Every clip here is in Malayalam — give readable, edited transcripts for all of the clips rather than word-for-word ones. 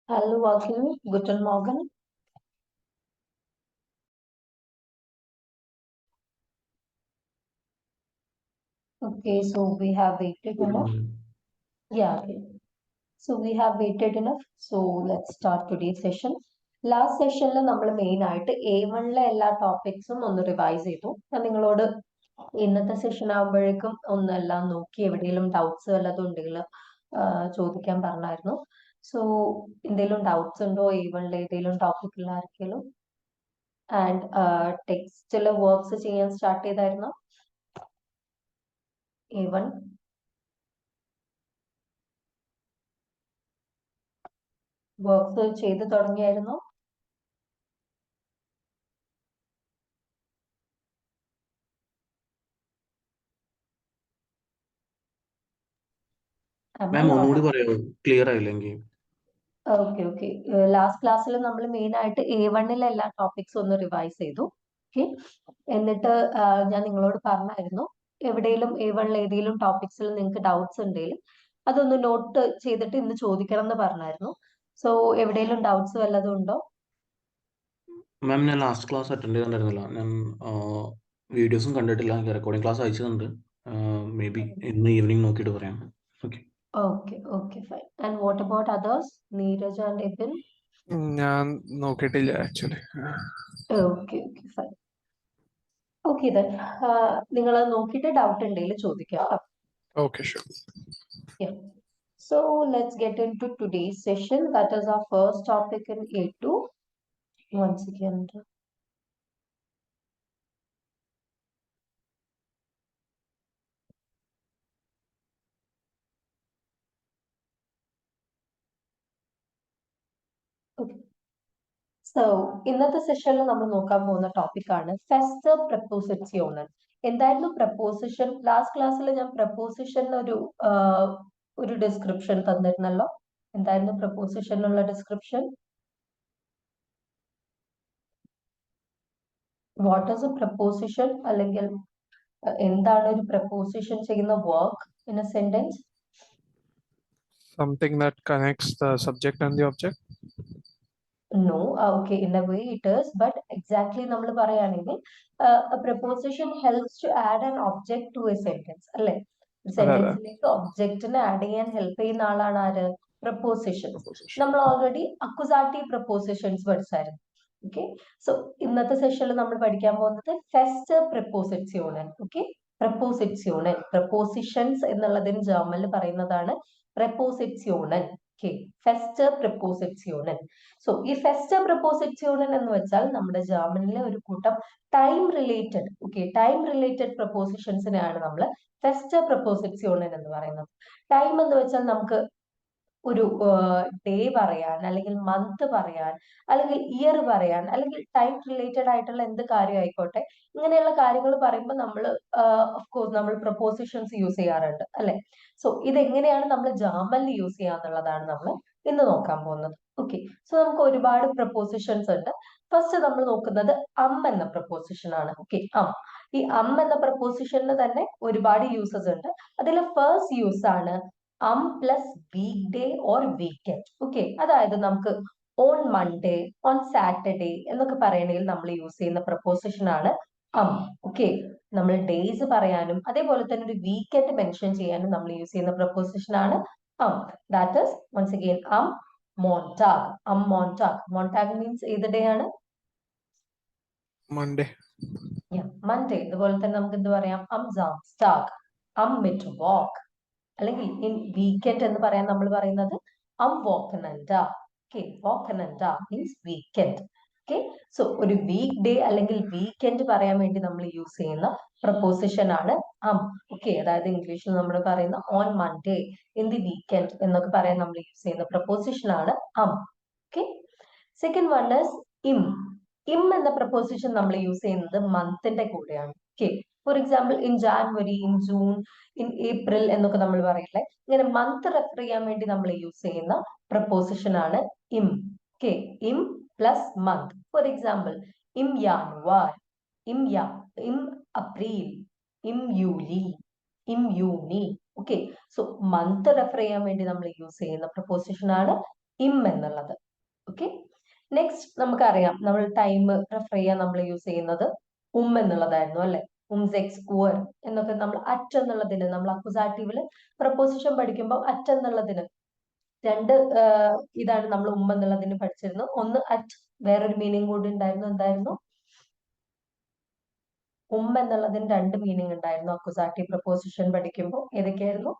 Hallo Joachim, guten Morgen. Okay, so we have waited Good enough. morning. Yeah, okay. So we have waited enough. So let's start today's session. Last സെഷനിൽ നമ്മൾ മെയിൻ ആയിട്ട് A1-ലെ എല്ലാ ടോപ്പിക്സും ഒന്ന് റിവൈസ് ചെയ്തു. ഞാൻ നിങ്ങളോട് ഇന്നത്തെ സെഷൻ ആകുമ്പോഴേക്കും ഒന്നെല്ലാം നോക്കി എവിടെയെങ്കിലും ഡൗട്ട്സ് വല്ലതും ഉണ്ടെങ്കിൽ ചോദിക്കാൻ പറഞ്ഞായിരുന്നു. സോ എന്തെങ്കിലും ഡൗട്ട്സ് ഉണ്ടോ A1-ലെ ഏതെങ്കിലും ടോപ്പിക്കിൽ ആർക്കെങ്കിലും? ആൻഡ് ടെക്സ്റ്റിൽ വർക്ക്സ് ചെയ്യാൻ സ്റ്റാർട്ട് ചെയ്തായിരുന്നോ? A1 വർക്ക്സ് ചെയ്ത് തുടങ്ങിയായിരുന്നോ? മാം ഒന്നുകൂടി പറയോ, ക്ലിയർ ആയില്ലെങ്കിൽ? Okay okay. ലാസ്റ്റ് ക്ലാസ്സിൽ നമ്മൾ മെയിൻ ആയിട്ട് A1-ലെ എല്ലാ ടോപ്പിക്സും ഒന്ന് റിവൈസ് ചെയ്തു. ഓക്കെ, എന്നിട്ട് ഞാൻ നിങ്ങളോട് പറഞ്ഞായിരുന്നു എവിടെയെങ്കിലും A1-ലെ ഏതെങ്കിലും ടോപ്പിക്സിൽ നിങ്ങൾക്ക് ഡൗട്ട്സ് ഉണ്ടെങ്കിൽ അതൊന്ന് നോട്ട് ചെയ്തിട്ട് ഇന്ന് ചോദിക്കണം എന്ന് പറഞ്ഞായിരുന്നു. സോ എവിടെയെങ്കിലും ഡൗട്ട്സ് വല്ലതും ഉണ്ടോ? മാം ഞാൻ ലാസ്റ്റ് ക്ലാസ് അറ്റൻഡ് ചെയ്തിട്ടുണ്ടായിരുന്നില്ല. ഞാൻ വീഡിയോസും കണ്ടിട്ടില്ല. എനിക്ക് റെക്കോർഡിംഗ് ക്ലാസ് അയച്ചിട്ടുണ്ട്. മേ ബി ഇന്ന് ഈവനിങ് നോക്കിയിട്ട് പറയാം. Okay. Okay okay fine. And what about others, Neeraj and Ebin? ഞാൻ നോക്കിയിട്ടില്ല actually. Okay okay fine. Okay then നിങ്ങൾ നോക്കിയിട്ട് ഡൗട്ട് ഉണ്ടെങ്കിൽ ചോദിക്കാം. Okay, sure. Yeah. So let's get into today's session. That is our first topic in A2. Once again. Okay. So ഇന്നത്തെ സെഷനിൽ നമ്മൾ നോക്കാൻ പോകുന്ന ടോപ്പിക്കാണ് ഫെസ്റ്റർ പ്രപ്പോസിറ്റ്യൂണൽ. എന്തായിരുന്നു പ്രപ്പോസിഷൻ? ലാസ്റ്റ് ക്ലാസ്സിൽ ഞാൻ പ്രപ്പോസിഷൻ ഒരു ഡിസ്ക്രിപ്ഷൻ തന്നിരുന്നല്ലോ. എന്തായിരുന്നു പ്രപ്പോസിഷനുള്ള description? What is a preposition, അല്ലെങ്കിൽ എന്താണ് ഒരു പ്രപ്പോസിഷൻ ചെയ്യുന്ന work in a sentence? Something that connects the subject and the object. No, okay, in a way it is, but exactly നമ്മൾ പറയുകയാണെങ്കിൽ a preposition helps to add an object to a sentence, അല്ലെ? സെന്റൻസിലേക്ക് ഒബ്ജക്റ്റിനെ ആഡ് ചെയ്യാൻ ഹെൽപ്പ് ചെയ്യുന്ന ആളാണ് ആര്? പ്രപ്പോസിഷൻസ്. Proposition. നമ്മൾ ഓൾറെഡി അക്യുസാറ്റീവ് പ്രപ്പോസിഷൻസ് പഠിച്ചായിരുന്നു. ഓക്കെ, സോ ഇന്നത്തെ സെഷനിൽ നമ്മൾ പഠിക്കാൻ പോകുന്നത് ഫെസ്റ്റർ പ്രപ്പോസിറ്റ്യൂണൽ. ഓക്കെ, പ്രപ്പോസിറ്റ്യൂണൽ, പ്രപ്പോസിഷൻസ് എന്നുള്ളതിന് ജർമ്മനിൽ പറയുന്നതാണ് പ്രപ്പോസിറ്റ്യൂണൽ. ഓക്കെ, ഫെസ്റ്റർ പ്രപ്പോസിറ്റ്യൂണൽ. സോ ഈ ഫെസ്റ്റർ പ്രപ്പോസിറ്റ്യൂണൽ എന്ന് വെച്ചാൽ നമ്മുടെ ജർമ്മനിലെ ഒരു കൂട്ടം time related, okay, time related പ്രപ്പോസിഷൻസിനെയാണ് നമ്മൾ ഫെസ്റ്റർ പ്രപ്പോസിറ്റ്യൂണൽ എന്ന് പറയുന്നത്. ടൈം എന്ന് വെച്ചാൽ നമുക്ക് ഒരു ഡേ പറയാൻ, അല്ലെങ്കിൽ മന്ത് പറയാൻ, അല്ലെങ്കിൽ ഇയർ പറയാൻ, അല്ലെങ്കിൽ ടൈം റിലേറ്റഡ് ആയിട്ടുള്ള എന്ത് കാര്യം ആയിക്കോട്ടെ, ഇങ്ങനെയുള്ള കാര്യങ്ങൾ പറയുമ്പോൾ നമ്മൾ ഓഫ് കോഴ്സ് നമ്മൾ പ്രപ്പോസിഷൻസ് യൂസ് ചെയ്യാറുണ്ട്, അല്ലെ? സോ ഇതെങ്ങനെയാണ് നമ്മൾ ജർമ്മനിൽ യൂസ് ചെയ്യാന്നുള്ളതാണ് നമ്മൾ ഇന്ന് നോക്കാൻ പോകുന്നത്. ഓക്കെ, സോ നമുക്ക് ഒരുപാട് പ്രപ്പോസിഷൻസ് ഉണ്ട്. ഫസ്റ്റ് നമ്മൾ നോക്കുന്നത് എന്ന പ്രപ്പോസിഷൻ ആണ്. ഓക്കെ, ഈ എന്ന പ്രപ്പോസിഷന് തന്നെ ഒരുപാട് യൂസസ് ഉണ്ട്. അതിലെ ഫസ്റ്റ് യൂസ് ആണ് plus weekday or weekend. Okay, അതായത് നമുക്ക് ഓൺ മൺഡേ, ഓൺ സാറ്റർഡേ എന്നൊക്കെ പറയണമെങ്കിൽ നമ്മൾ യൂസ് ചെയ്യുന്ന പ്രപ്പോസിഷൻ ആണ് ഓക്കെ, നമ്മൾ ഡേയ്സ് പറയാനും അതേപോലെ തന്നെ ഒരു വീക്കെൻഡ് മെൻഷൻ ചെയ്യാനും നമ്മൾ യൂസ് ചെയ്യുന്ന പ്രപ്പോസിഷൻ ആണ് ദാറ്റ് ഈസ് വൺസ് അഗെയിൻ മോൺടാഗ്. മോൺടാഗ്. മോൺടാഗ് മീൻസ് ഏത് ഡേ ആണ്? Monday. മൺഡേ. അതുപോലെ തന്നെ നമുക്ക് എന്ത് പറയാം? സാംസ്റ്റാഗ്, മിറ്റ് വാക്ക്. അല്ലെങ്കിൽ ഇൻ വീക്കെൻഡ് എന്ന് പറയാൻ നമ്മൾ പറയുന്നത് വോക്കനൻഡ. ഓക്കെ, വോക്കനൻഡ മീൻസ് വീക്കെൻഡ്. ഓക്കെ, സോ ഒരു വീക്ക് ഡേ അല്ലെങ്കിൽ വീക്കെൻഡ് പറയാൻ വേണ്ടി നമ്മൾ യൂസ് ചെയ്യുന്ന പ്രപ്പോസിഷൻ ആണ് ഓക്കെ, അതായത് ഇംഗ്ലീഷിൽ നമ്മൾ പറയുന്ന on Monday, in the weekend എന്നൊക്കെ പറയാൻ നമ്മൾ യൂസ് ചെയ്യുന്ന പ്രപ്പോസിഷൻ ആണ് ഓക്കെ. സെക്കൻഡ് വൺ ഇസ് ഇം. എന്ന പ്രപ്പോസിഷൻ നമ്മൾ യൂസ് ചെയ്യുന്നത് മന്തിന്റെ കൂടെയാണ്. Okay, for example in January, in June, in April എന്നൊക്കെ നമ്മൾ പറയില്ലേ, ഇങ്ങനെ മന്ത് റെഫർ ചെയ്യാൻ വേണ്ടി നമ്മൾ യൂസ് ചെയ്യുന്ന പ്രപ്പോസിഷൻ ആണ് ഇം. ഓക്കെ, ഇം പ്ലസ് മന്ത്. ഫോർ എക്സാമ്പിൾ ഇം യാനുവാർ, ഇം അപ്രിൽ, ഇം യൂലി, ഇം യൂണി. ഓക്കെ, സോ മന്ത് റെഫർ ചെയ്യാൻ വേണ്ടി നമ്മൾ യൂസ് ചെയ്യുന്ന പ്രപ്പോസിഷൻ ആണ് ഇം എന്നുള്ളത്. ഓക്കെ, നെക്സ്റ്റ് നമുക്കറിയാം നമ്മൾ ടൈം റെഫർ ചെയ്യാൻ നമ്മൾ യൂസ് ചെയ്യുന്നത് എന്നുള്ളതായിരുന്നു അല്ലെ. സെക്സ് ഉവർ എന്നൊക്കെ നമ്മൾ അറ്റ് എന്നുള്ളതിന് നമ്മൾ അക്യൂസാറ്റീവില് പ്രപ്പോസിഷൻ പഠിക്കുമ്പോൾ അറ്റ് എന്നുള്ളതിന് രണ്ട് ഇതാണ് നമ്മൾ എന്നുള്ളതിന് പഠിച്ചിരുന്നു. ഒന്ന് അറ്റ്, വേറൊരു മീനിങ് കൂടി ഉണ്ടായിരുന്നു. എന്തായിരുന്നു? എന്നുള്ളതിന് രണ്ട് മീനിങ് ഉണ്ടായിരുന്നു അക്യൂസാറ്റീവ് പ്രപ്പോസിഷൻ പഠിക്കുമ്പോൾ. ഏതൊക്കെയായിരുന്നു?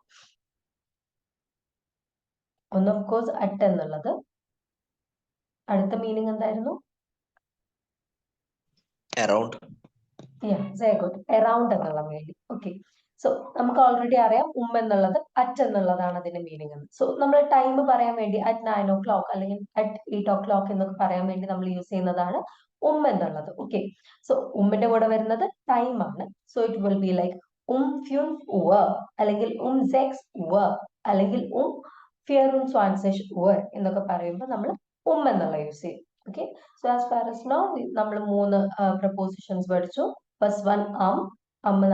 ഒന്ന് ഓഫ് കോഴ്സ് അറ്റ് എന്നുള്ളത്. അടുത്ത മീനിങ് എന്തായിരുന്നു? Around. അറൗണ്ട് എന്നുള്ള മീനിങ്. ഓക്കെ, സോ നമുക്ക് ഓൾറെഡി അറിയാം എന്നുള്ളത് അറ്റ് എന്നുള്ളതാണ് അതിന്റെ മീനിങ്. സോ നമ്മൾ ടൈം പറയാൻ വേണ്ടി അറ്റ് 9 o'clock അല്ലെങ്കിൽ അറ്റ് 8 o'clock എന്നൊക്കെ പറയാൻ വേണ്ടി നമ്മൾ യൂസ് ചെയ്യുന്നതാണ് എന്നുള്ളത്. ഓക്കെ, സോ ന്റെ കൂടെ വരുന്നത് ടൈം ആണ്. So it will be like 5 Uhr അല്ലെങ്കിൽ 6 Uhr അല്ലെങ്കിൽ 24 Uhr എന്നൊക്കെ പറയുമ്പോൾ നമ്മൾ എന്നുള്ള യൂസ് ചെയ്യും. Okay, so as far as now നമ്മൾ 3 പ്രപ്പോസിഷൻസ് പഠിച്ചു. ഫസ്റ്റ് വൺ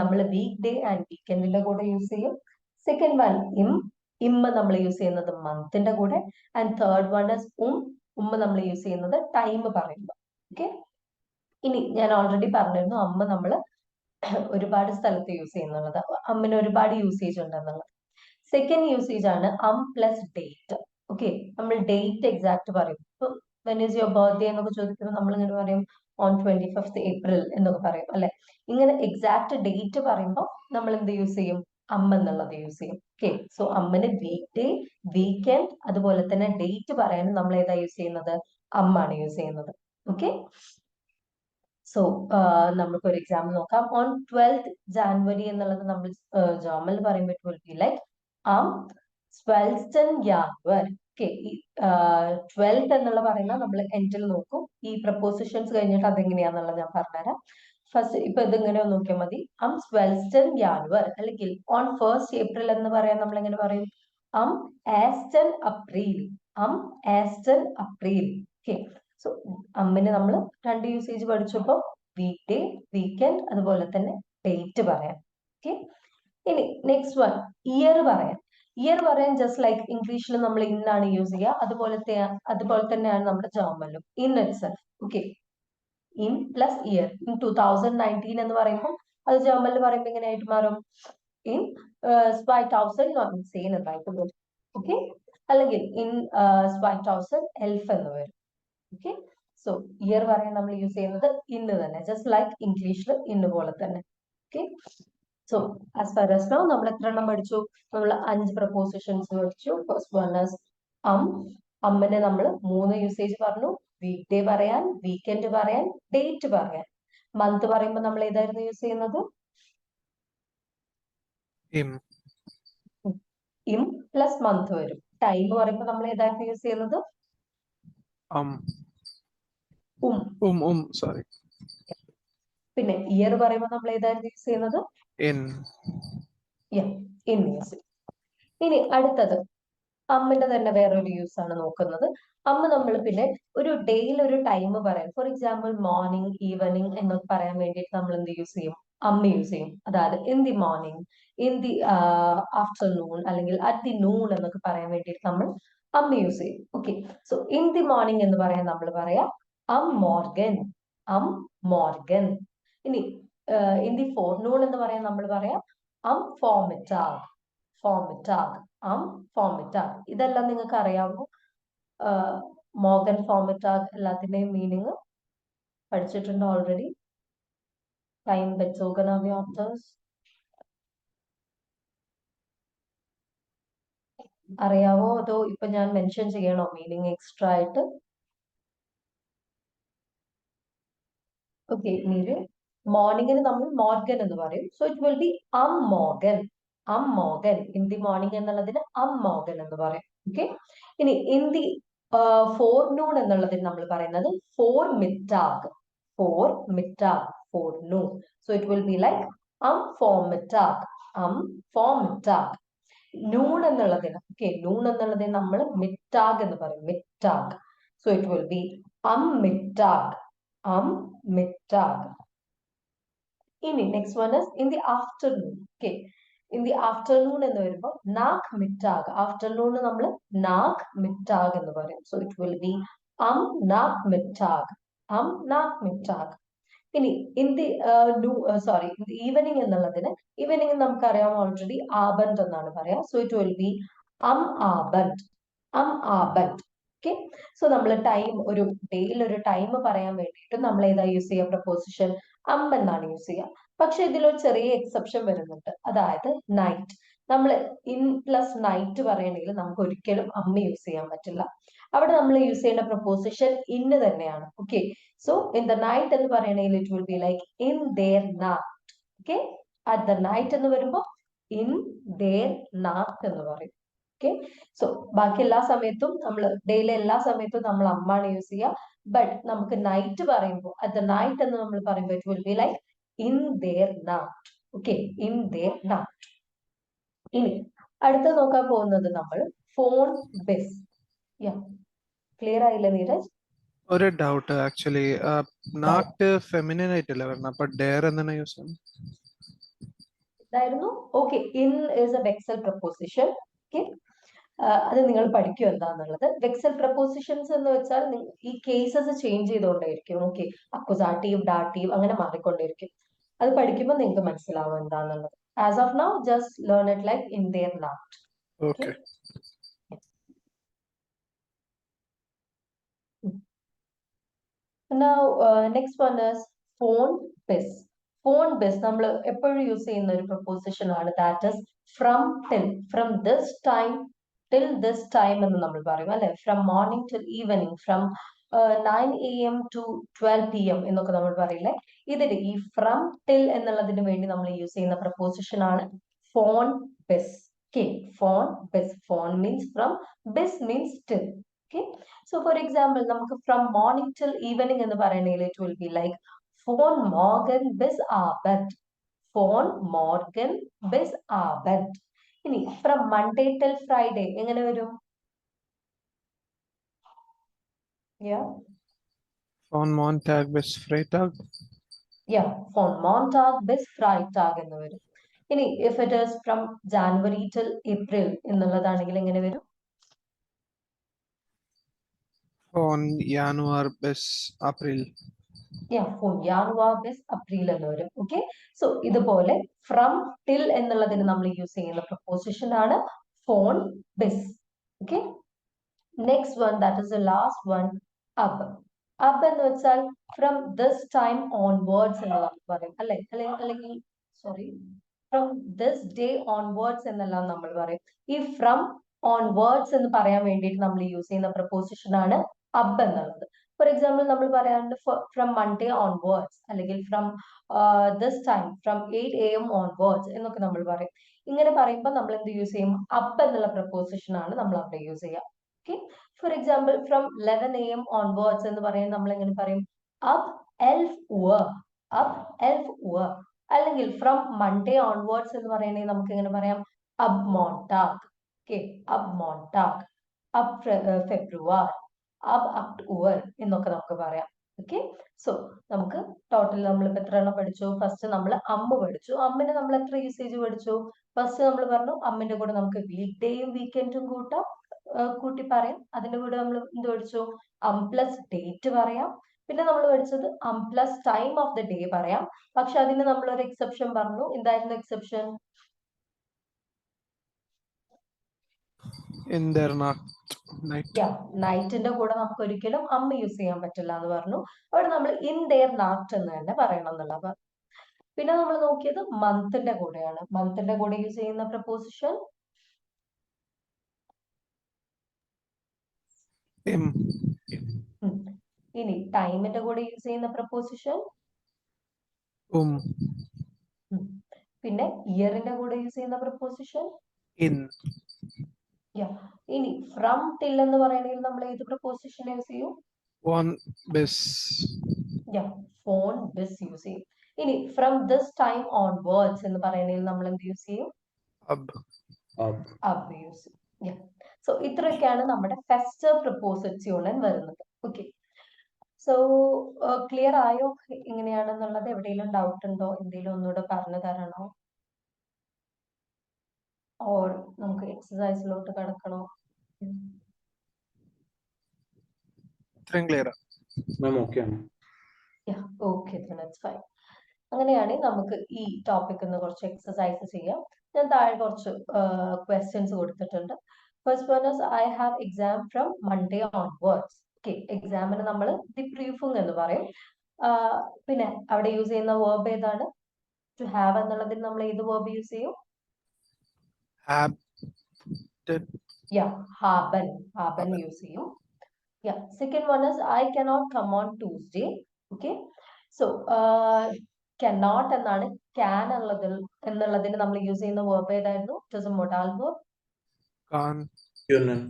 നമ്മൾ വീക്ക് ഡേ ആൻഡ് വീക്കെൻഡിന്റെ കൂടെ യൂസ് ചെയ്യും. സെക്കൻഡ് വൺ ഇം നമ്മൾ യൂസ് ചെയ്യുന്നത് മന്തിന്റെ കൂടെ. ആൻഡ് തേർഡ് വൺ ഇസ് നമ്മൾ യൂസ് ചെയ്യുന്നത് ടൈം പറയുമ്പോൾ. ഓക്കെ, ഇനി ഞാൻ ഓൾറെഡി പറഞ്ഞിരുന്നു നമ്മൾ ഒരുപാട് സ്ഥലത്ത് യൂസ് ചെയ്യുന്നുള്ളത്. അമ്മിന് ഒരുപാട് യൂസേജ് ഉണ്ടെന്നുള്ളത്. സെക്കൻഡ് യൂസേജ് ആണ് പ്ലസ് ഡേറ്റ്. ഓക്കെ, നമ്മൾ ഡേറ്റ് എക്സാക്ട് പറയും. ഇപ്പൊ വെൻ ഈസ് യുവർ ബർത്ത്ഡേ എന്നൊക്കെ ചോദിക്കുമ്പോൾ നമ്മൾ ഇങ്ങനെ പറയും ഓൺ 25th April എന്നൊക്കെ പറയും അല്ലെ. ഇങ്ങനെ എക്സാക്ട് ഡേറ്റ് പറയുമ്പോൾ നമ്മൾ എന്ത് യൂസ് ചെയ്യും? എന്നുള്ളത് യൂസ് ചെയ്യും. ഓക്കെ, സോ അമ്മിന് വീക്ക് ഡേ, വീക്കെൻഡ്, അതുപോലെ തന്നെ ഡേറ്റ് പറയാനും നമ്മൾ ഏതാ യൂസ് ചെയ്യുന്നത്? ആണ് യൂസ് ചെയ്യുന്നത്. ഓക്കെ, സോ നമുക്ക് ഒരു എക്സാമ്പിൾ നോക്കാം. ഓൺ 12th January എന്നുള്ളത് നമ്മൾ ജർമ്മനിൽ പറയുമ്പോൾ it will be like 12th January. Okay, ഈ 12th എന്നുള്ള പറയുന്ന നമ്മൾ എൻഡിൽ നോക്കും. ഈ പ്രപ്പോസിഷൻസ് കഴിഞ്ഞിട്ട് അതെങ്ങനെയാന്നുള്ളത് ഞാൻ പറഞ്ഞുതരാം. ഫസ്റ്റ് ഇപ്പൊ ഇതിങ്ങനെ നോക്കിയാൽ മതി. 12th January അല്ലെങ്കിൽ ഓൺ 1st April എന്ന് പറയാൻ നമ്മൾ എങ്ങനെ പറയും? 1st April. 1st April. Okay, so അമ്മിന് നമ്മൾ രണ്ട് യൂസേജ് പഠിച്ചപ്പോൾ വീക്ക് ഡേ, വീക്കെൻഡ്, അതുപോലെ തന്നെ ഡേറ്റ് പറയാം. ഓക്കെ, ഇനി നെക്സ്റ്റ് വൺ ഇയർ പറയാം. ഇയർ പറയാൻ ജസ്റ്റ് ലൈക്ക് ഇംഗ്ലീഷിൽ നമ്മൾ ഇന്നാണ് യൂസ് ചെയ്യുക, അതുപോലെ തന്നെയാണ് നമ്മുടെ ജർമ്മനിലും ഇൻ ഇറ്റ് സെൽഫ്. ഓക്കെ, ഇൻ പ്ലസ് ഇയർ. ഇൻ 2019 എന്ന് പറയുമ്പോൾ അത് ജർമ്മനിൽ പറയുമ്പോൾ എങ്ങനെയായിട്ട് മാറും? ഇൻ 2019 എന്നായിട്ട് വരും. ഓക്കെ, അല്ലെങ്കിൽ ഇൻ 2011 എന്ന് വരും. ഓക്കെ, സോ ഇയർ പറയാൻ നമ്മൾ യൂസ് ചെയ്യുന്നത് ഇന്ന് തന്നെ, ജസ്റ്റ് ലൈക്ക് ഇംഗ്ലീഷിൽ ഇന്ന് പോലെ തന്നെ. Okay, so as far as now നമ്മൾ എത്ര എണ്ണം പഠിച്ചു? നമ്മൾ 5 പ്രപ്പോസിഷൻസ് പഠിച്ചു. ഫസ്റ്റ് വൺ is അമ്മിനെ നമ്മൾ 3 യൂസേജ് പറഞ്ഞു. വീക്ക് ഡേ പറയാൻ, വീക്കെൻഡ് പറയാൻ, ഡേറ്റ് പറയാൻ. മന്ത് പറയുമ്പോൾ നമ്മൾ ഏതായിരുന്നു യൂസ് ചെയ്യുന്നത്? ഇം പ്ലസ് മന്ത് വരും. ടൈം പറയുമ്പോൾ നമ്മൾ ഏതായിരുന്നു യൂസ് ചെയ്യുന്നത്? സോറി. പിന്നെ ഇയർ പറയുമ്പോൾ നമ്മൾ ഏതായിരുന്നു യൂസ് ചെയ്യുന്നത്? In use. ഇനി അടുത്തത് അമ്മിന്റെ തന്നെ വേറൊരു യൂസ് ആണ് നോക്കുന്നത്. നമ്മൾ പിന്നെ ഒരു ഡേയിൽ ഒരു ടൈം പറയാം. ഫോർ എക്സാമ്പിൾ മോർണിംഗ്, ഈവനിങ് എന്നൊക്കെ പറയാൻ വേണ്ടിയിട്ട് നമ്മൾ എന്ത് യൂസ് ചെയ്യും? യൂസ് ചെയ്യും. അതായത് in the morning, in the afternoon, അല്ലെങ്കിൽ അറ്റ് ദി നൂൺ എന്നൊക്കെ പറയാൻ വേണ്ടിയിട്ട് നമ്മൾ യൂസ് ചെയ്യും. Okay, so in the morning എന്ന് പറയാൻ നമ്മൾ പറയാം മോർഗൻ. മോർഗൻ. ഇനി ഇൻ ദി ഫോർനൂൺ എന്ന് പറയാൻ നമ്മൾ പറയാം ഫോർമിറ്റാഗ്. ഫോർമിറ്റാഗ്. ഫോർമിറ്റാഗ്. ഇതെല്ലാം നിങ്ങൾക്ക് അറിയാവുന്നു. മോർഗൻ, ഫോർമിറ്റാഗ് എല്ലാത്തിന്റെയും മീനിങ് പഠിച്ചിട്ടുണ്ട് ഓൾറെഡി. ടൈം ബെറ്റ്സോഗൻ ഓഫ് ദി ഓത്തേഴ്സ് അറിയാവോ? അതോ ഇപ്പൊ ഞാൻ മെൻഷൻ ചെയ്യണോ മീനിങ് എക്സ്ട്രാ ആയിട്ട്? ഓക്കെ, മീന് മോർണിംഗിന് നമ്മൾ മോർഗൻ എന്ന് പറയും. So it will B Morgan. Morgan. In the morning എന്നുള്ളതിന് മോർഗൻ എന്ന് പറയും. ഓക്കെ, ഇനി ഇൻ ദി ഫോർനൂൺ എന്നുള്ളതിന് നമ്മൾ പറയുന്നത് ഫോർമിറ്റാഗ്. ഫോർമിറ്റാഗ്. Forenoon. So it will be like ഫോർമിറ്റാഗ്. ഫോർമിറ്റാഗ്. നൂൺ എന്നുള്ളതിന് നൂൺ എന്നുള്ളതിന് നമ്മൾ മിറ്റാഗ് എന്ന് പറയും. മിറ്റാഗ്. സോ ഇറ്റ് വിൽ ബി മിറ്റാഗ്. മിറ്റാഗ്. ഇനി next one is in the afternoon. Okay, in the afternoon എന്ന് വരുമ്പോൾ നാക് മിറ്റാഗ്, ആഫ്റ്റർനൂൺ നമ്മൾ നാക് മിറ്റാഗ് എന്ന് പറയും. സോ ഇറ്റ് വിൽ ബി നാക് മിറ്റാഗ്, നാക് മിറ്റാഗ്. ഇനി ഇൻ ദി സോറി ഈവനിങ് എന്നുള്ളതിന്, ഈവനിങ് നമുക്കറിയാം ഓൾറെഡി ആബന്റ് എന്നാണ് പറയാം. സോ ഇറ്റ് വിൽ ബി ആബന്റ്, ആബന്റ്. ഓക്കെ, സോ നമ്മൾ ടൈം, ഒരു ഡേയിൽ ഒരു ടൈം പറയാൻ വേണ്ടിയിട്ട് നമ്മൾ ഏതാ യൂസ് ചെയ്യുക? പ്രപ്പോസിഷൻ എന്നാണ് യൂസ് ചെയ്യുക. പക്ഷെ ഇതിലൊരു ചെറിയ എക്സെപ്ഷൻ വരുന്നുണ്ട്, അതായത് നൈറ്റ്. നമ്മൾ ഇൻ പ്ലസ് നൈറ്റ് പറയണമെങ്കിൽ നമുക്ക് ഒരിക്കലും യൂസ് ചെയ്യാൻ പറ്റില്ല. അവിടെ നമ്മൾ യൂസ് ചെയ്യുന്ന പ്രപ്പോസിഷൻ ഇന്ന് തന്നെയാണ്. Okay, so in the night എന്ന് പറയണമെങ്കിൽ ഇറ്റ് വിൽ ബി ലൈക്ക് ഇൻ ദേർ നാട്ട്. ഓക്കെ, അറ്റ് ദ നൈറ്റ് എന്ന് വരുമ്പോൾ ഇൻ ദേർ നാട്ട് എന്ന് പറയും. ഓക്കെ, സോ ബാക്കി എല്ലാ സമയത്തും നമ്മൾ ഡെയിലി എല്ലാ സമയത്തും നമ്മൾ ആണ് യൂസ് ചെയ്യുക. ബട്ട് നമുക്ക് നൈറ്റ് പറയുമ്പോൾ, അറ്റ് ദ നൈറ്റ് എന്ന് നമ്മൾ പറയുമ്പോൾ ഇറ്റ് വിൽ ബി ലൈക്ക് ഇൻ ദേർ നാട്ട്. ഓക്കെ, ഇൻ ദേർ നാട്ട്. ഇനി അടുത്ത നോക്കാൻ പോകുന്നത് നമ്മൾ ഫോൺ ബിസ്. ക്ലിയർ ആയില്ലേ നീരജ്? ഒരു ഡൗട്ട് ആക്ച്വലി, നാട്ട് ഫെമിനിൻ ആയിട്ടല്ലേ വരണം, അപ്പൊ ഡെയർ എന്താണ് യൂസ് ചെയ്യുന്നത്? ഇതായിരുന്നു. ഓക്കെ, ഇൻ ഈസ് എ വെക്സൽ പ്രപ്പോസിഷൻ. ഓക്കെ, അത് നിങ്ങൾ പഠിക്കും എന്താന്നുള്ളത്. വെക്സൽ പ്രപ്പോസിഷൻസ് എന്ന് വെച്ചാൽ ഈ കേസസ് ചേഞ്ച് ചെയ്തുകൊണ്ടേയിരിക്കും. ഓക്കെ, അക്വസാറ്റീവ്, ഡാറ്റീവ് അങ്ങനെ മാറിക്കൊണ്ടേയിരിക്കും. അത് പഠിക്കുമ്പോൾ നിങ്ങൾക്ക് മനസ്സിലാവും എന്താന്നുള്ളത്. As of now just learn it like ഇൻ ദേർ നാട്ട്. Okay. Now, next one is phone bis. Phone bis നമ്മൾ എപ്പോഴും യൂസ് ചെയ്യുന്ന ഒരു പ്രപ്പോസിഷൻ ആണ്. That is from till, from this time till this time എന്ന് നമ്മൾ പറയും അല്ലെ. From morning till evening, from 9 AM to 12 PM എന്നൊക്കെ നമ്മൾ പറയില്ലേ. ഇതിൽ ഈ ഫ്രം ടിൽ എന്നുള്ളതിന് വേണ്ടി നമ്മൾ യൂസ് ചെയ്യുന്ന പ്രപ്പോസിഷൻ ആണ് ഫോൺ ബിസ്. ഓക്കെ, ഫോൺ ബിസ്. ഫോൺ മീൻസ് ഫ്രം, ബിസ് means till. Okay, so for example, നമുക്ക് from morning till evening എന്ന് പറയണമെങ്കിൽ it will be like von morgen bis abend, von morgen bis abend. ഇനി from Monday till Friday എങ്ങനെ വരും? Von Montag bis Freitag. Von Montag bis Freitag എന്ന് വരും. ഇനി if it is from January till April എന്നുള്ളതാണെങ്കിൽ എങ്ങനെ വരും? Von Januar bis April. Von Januar bis April എന്ന് വരും. ഓക്കെ, സോ ഇതുപോലെ ഫ്രം ടിൽ എന്നുള്ളതിന് നമ്മൾ യൂസ് ചെയ്യുന്ന പ്രപ്പോസിഷൻ ആണ് ഫോൺ ബിസ്. Okay, next one, that is the last one, അബ്. അബ് എന്ന് വെച്ചാൽ ഫ്രം ദിസ് ടൈം ഓൺവേർഡ്സ് എന്ന് നമ്മൾ പറയും അല്ലെ, അല്ലെങ്കിൽ sorry from this day onwards എന്നെല്ലാം നമ്മൾ പറയും. ഈ ഫ്രം ഓൺവേർഡ്സ് എന്ന് പറയാൻ വേണ്ടിയിട്ട് നമ്മൾ യൂസ് ചെയ്യുന്ന പ്രപ്പോസിഷൻ ആണ് അബ് എന്നുള്ളത്. ഫോർ എക്സാമ്പിൾ നമ്മൾ പറയാറുണ്ട് ഫ്രം മൺഡേ ഓൺവേർഡ്സ്, അല്ലെങ്കിൽ from this time, from 8 AM onwards എന്നൊക്കെ നമ്മൾ പറയും. ഇങ്ങനെ പറയുമ്പോൾ നമ്മൾ എന്ത് യൂസ് ചെയ്യും? അബ് എന്നുള്ള പ്രപ്പോസിഷൻ ആണ് നമ്മൾ അവിടെ യൂസ് ചെയ്യുക. Okay, for example from 11 AM onwards എന്ന് പറയുന്നത് നമ്മൾ എങ്ങനെ പറയും? അബ് 11 ഉവർ, അബ് 11 ഉവർ. അല്ലെങ്കിൽ ഫ്രം മൺഡേ ഓൺവേർഡ്സ് എന്ന് പറയണമെങ്കിൽ നമുക്ക് എങ്ങനെ പറയാം? അബ് മോണ്ടാഗ്. ഓക്കെ, അബ് മോണ്ടാഗ്, അബ് ഫെബ്രുവർ, അബ് ഒക്ടോബർ എന്നൊക്കെ നമുക്ക് പറയാം. ഓക്കെ, സോ നമുക്ക് ടോട്ടൽ നമ്മളിപ്പോ എത്ര എണ്ണം പഠിച്ചു? ഫസ്റ്റ് നമ്മൾ പഠിച്ചു. അമ്മിന് നമ്മൾ എത്ര യൂസേജ് പഠിച്ചു? ഫസ്റ്റ് നമ്മൾ പറഞ്ഞു അമ്മിന്റെ കൂടെ നമുക്ക് വീക്ക് ഡേയും വീക്കെൻഡും കൂട്ടി പറയാം. അതിന്റെ കൂടെ നമ്മൾ എന്ത് പഠിച്ചു? പ്ലസ് ഡേറ്റ് പറയാം. പിന്നെ നമ്മൾ പഠിച്ചത് plus time of the day പറയാം. പക്ഷെ അതിന് നമ്മൾ ഒരു എക്സെപ്ഷൻ പറഞ്ഞു. എന്തായിരുന്നു എക്സെപ്ഷൻ? In their night. നൈറ്റിന്റെ കൂടെ നമുക്ക് ഒരിക്കലും യൂസ് ചെയ്യാൻ പറ്റില്ല എന്ന് പറഞ്ഞു. അവിടെ നമ്മൾ ഇൻ ദെയർ നാട്ട് എന്ന് തന്നെ പറയണം എന്നുള്ള. പിന്നെ നമ്മൾ നോക്കിയത് മന്തിന്റെ കൂടെയാണ്. മന്തിന്റെ കൂടെ യൂസ് ചെയ്യുന്ന പ്രപ്പോസിഷൻ ഇനി ടൈമിന്റെ കൂടെ യൂസ് ചെയ്യുന്ന പ്രപ്പോസിഷൻ പിന്നെ ഇയറിന്റെ കൂടെ യൂസ് ചെയ്യുന്ന പ്രപ്പോസിഷൻ in. ഇനി ഫ്രം ടിൽ എന്ന് പറയണമെങ്കിൽ നമ്മൾ ഏത് പ്രപ്പോസിഷൻ യൂസ് ചെയ്യും? Von bis. ഫോൺ ബിസ് യൂസ് ചെയ്യും. ഇനി ഫ്രം ദിസ് ടൈം ഓൺവേർഡ്സ് എന്ന് പറയണമെങ്കിൽ നമ്മൾ എന്ത് യൂസ് ചെയ്യും? അബ് യൂസ് ചെയ്യും. സോ ഇത്രയൊക്കെയാണ് നമ്മുടെ ഫസ്റ്റ് പ്രപ്പോസിറ്റ്യൂണൻ വരുന്നത്. ഓക്കെ, സോ ക്ലിയർ ആയോ എങ്ങനെയാണെന്നുള്ളത്? എവിടെയെങ്കിലും ഡൗട്ട് ഉണ്ടോ? എന്തെങ്കിലും ഒന്നുകൂടെ പറഞ്ഞു തരണോ? ഓർ നമുക്ക് എക്സസൈസിലോട്ട് കടക്കണോ? ഇത്രയും ക്ലിയർ മാം ഓക്കെ ആണ്. Okay, that's fine. അങ്ങനെയാണെങ്കിൽ നമുക്ക് ഈ ടോപ്പിക് കുറച്ച് എക്സസൈസ് ചെയ്യാം. ഞാൻ താഴെ കുറച്ച് ക്വസ്റ്റ്യൻസ് കൊടുത്തിട്ടുണ്ട്. First one is I have exam from Monday onwards. Okay, എക്സാമിന് നമ്മൾ ദി ബ്രീഫിംഗ് എന്ന് പറയും. പിന്നെ അവിടെ യൂസ് ചെയ്യുന്ന വേർബ് ഏതാണ്? ടു ഹാവ് എന്നുള്ളതിന് നമ്മൾ ഏത് വേർബ് യൂസ് ചെയ്യും? ഹാബ് ഹാബൻ Haben. യൂസ് ചെയ്യും. Second one is I cannot come on Tuesday. Okay, so cannot എന്നാണ്. can എന്നുള്ളതിന് നമ്മൾ യൂസ് ചെയ്യുന്ന വേർബ് ഏതായിരുന്നു? It is a modal verb. Kunnen.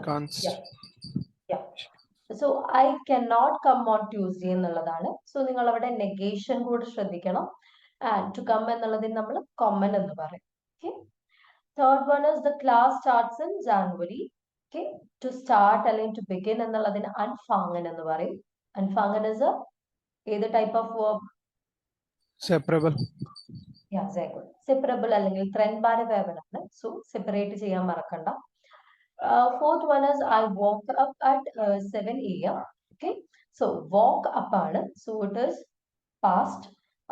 Can't. So I cannot come on Tuesday എന്നുള്ളതാണ്. സോ നിങ്ങൾ അവിടെ നെഗേഷൻ കൂടെ ശ്രദ്ധിക്കണം. ആൻഡ് ടു കം എന്നുള്ളതിന് നമ്മൾ common എന്ന് പറയും. Okay, third one is the class starts in January. Okay, to start അല്ലെങ്കിൽ to begin എന്നുള്ളതിന് anfangen എന്ന് പറയും. Anfangen is a ഏത് type of verb? Separable. very good. Separable അല്ലെങ്കിൽ trennbare verb ആണ്. So separate ചെയ്യാൻ മറക്കണ്ട. Fourth one is I woke up at 7 a.m. Okay, so walk up ആണ്. So it is past.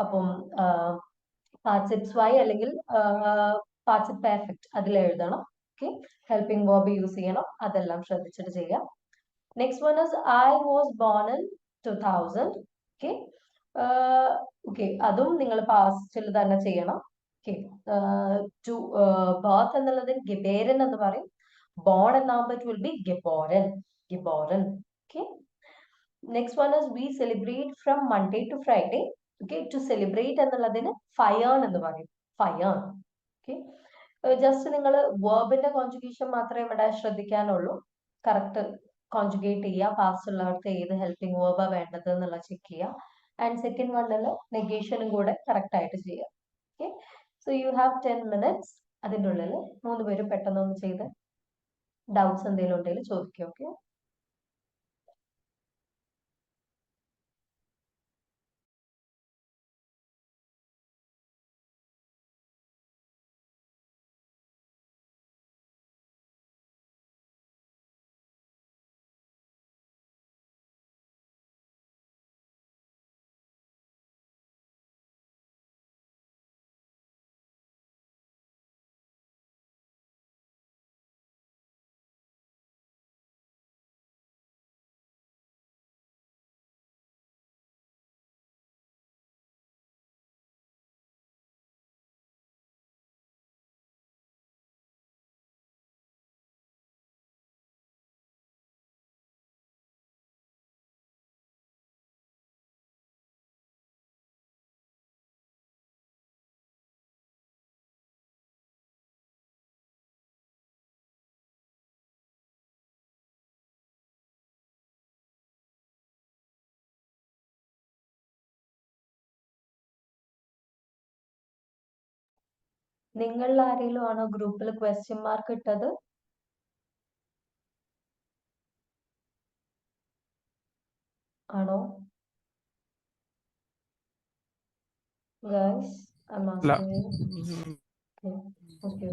അപ്പം പാർട്ടിസിപ്സ് വൈ അല്ലെങ്കിൽ പാർട്ടിസിപ്പ് പെർഫെക്റ്റ് അതിൽ എഴുതണം. ഓക്കെ, ഹെൽപ്പിംഗ് വേർബ് യൂസ് ചെയ്യണം. അതെല്ലാം ശ്രദ്ധിച്ചിട്ട് ചെയ്യാം. Next one is I was born in 2000. Okay, okay, അതും നിങ്ങൾ പാസ്റ്റിൽ തന്നെ ചെയ്യണം. ഓക്കെ, ടു ബർത്ത് എന്നുള്ളതിന് ഗിബേരൻ എന്ന് പറയും. Bone എന്നാകുമ്പോൾ it will B ഗിബോരൻ. Okay, next one is we celebrate from Monday to Friday. Okay, to celebrate എന്നുള്ളതിന് ഫയൺ എന്ന് പറയും. ഫയൺ. ഓക്കെ, ജസ്റ്റ് നിങ്ങൾ വേർബിന്റെ കോൺജുഗേഷൻ മാത്രമേ ഇവിടെ ശ്രദ്ധിക്കാനുള്ളൂ. കറക്റ്റ് കോൺജുഗേറ്റ് ചെയ്യുക. പാസ്റ്റ് ഉള്ളവർക്ക് ഏത് ഹെൽപ്പിംഗ് വേർബാ വേണ്ടത് എന്നുള്ള ചെക്ക് ചെയ്യുക. ആൻഡ് സെക്കൻഡ് വണ്ണിൽ നെഗേഷനും കൂടെ കറക്റ്റ് ആയിട്ട് ചെയ്യുക. Okay, so you have 10 minutes. അതിൻ്റെ ഉള്ളിൽ 3 പേര് പെട്ടെന്നൊന്ന് ചെയ്ത് ഡൗട്ട്സ് എന്തെങ്കിലും ഉണ്ടെങ്കിൽ ചോദിക്കുക. ഓക്കെ, നിങ്ങളിൽ ആരെങ്കിലും ആണോ ഗ്രൂപ്പിൽ ക്വസ്റ്റ്യൻ മാർക്ക് ഇട്ടത്? ആണോ guys? I'm La. asking you. Okay.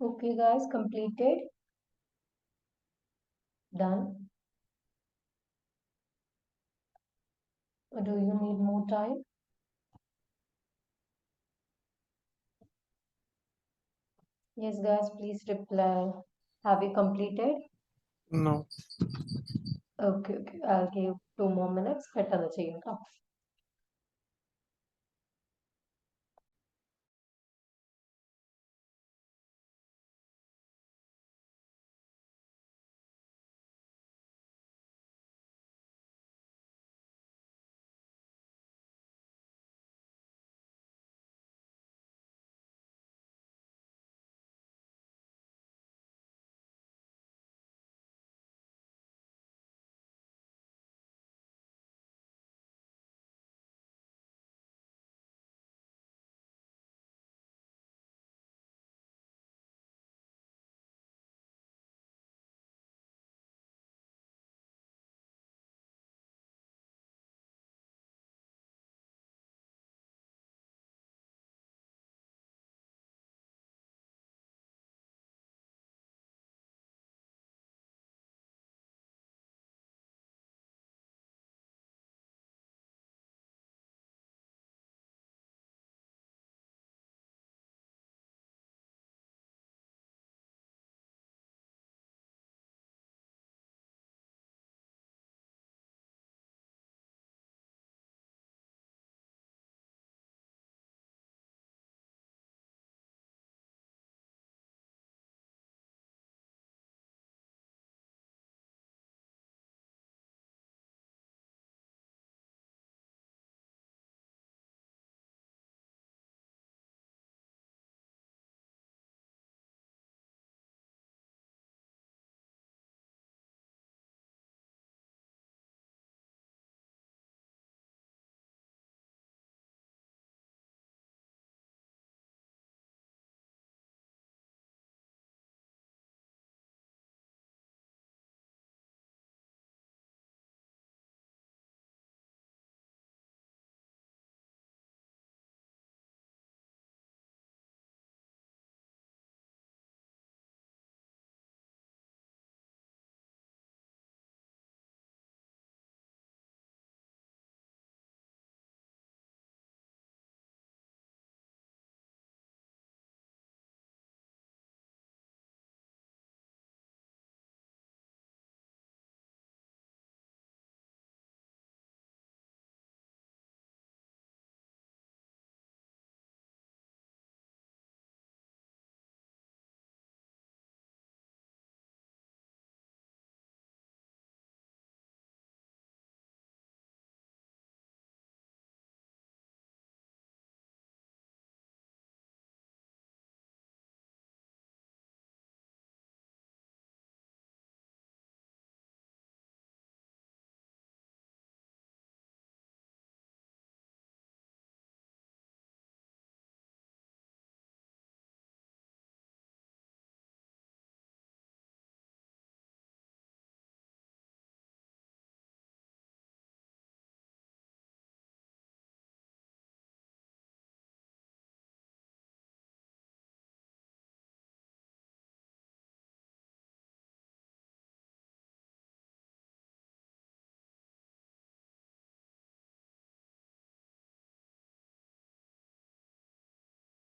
Okay, guys, completed. Done. Or do you need more time? Yes, guys, please reply. Have you completed? No. Okay, I'll give 2 more minutes. പെട്ടെന്ന് ചെയ്യുക.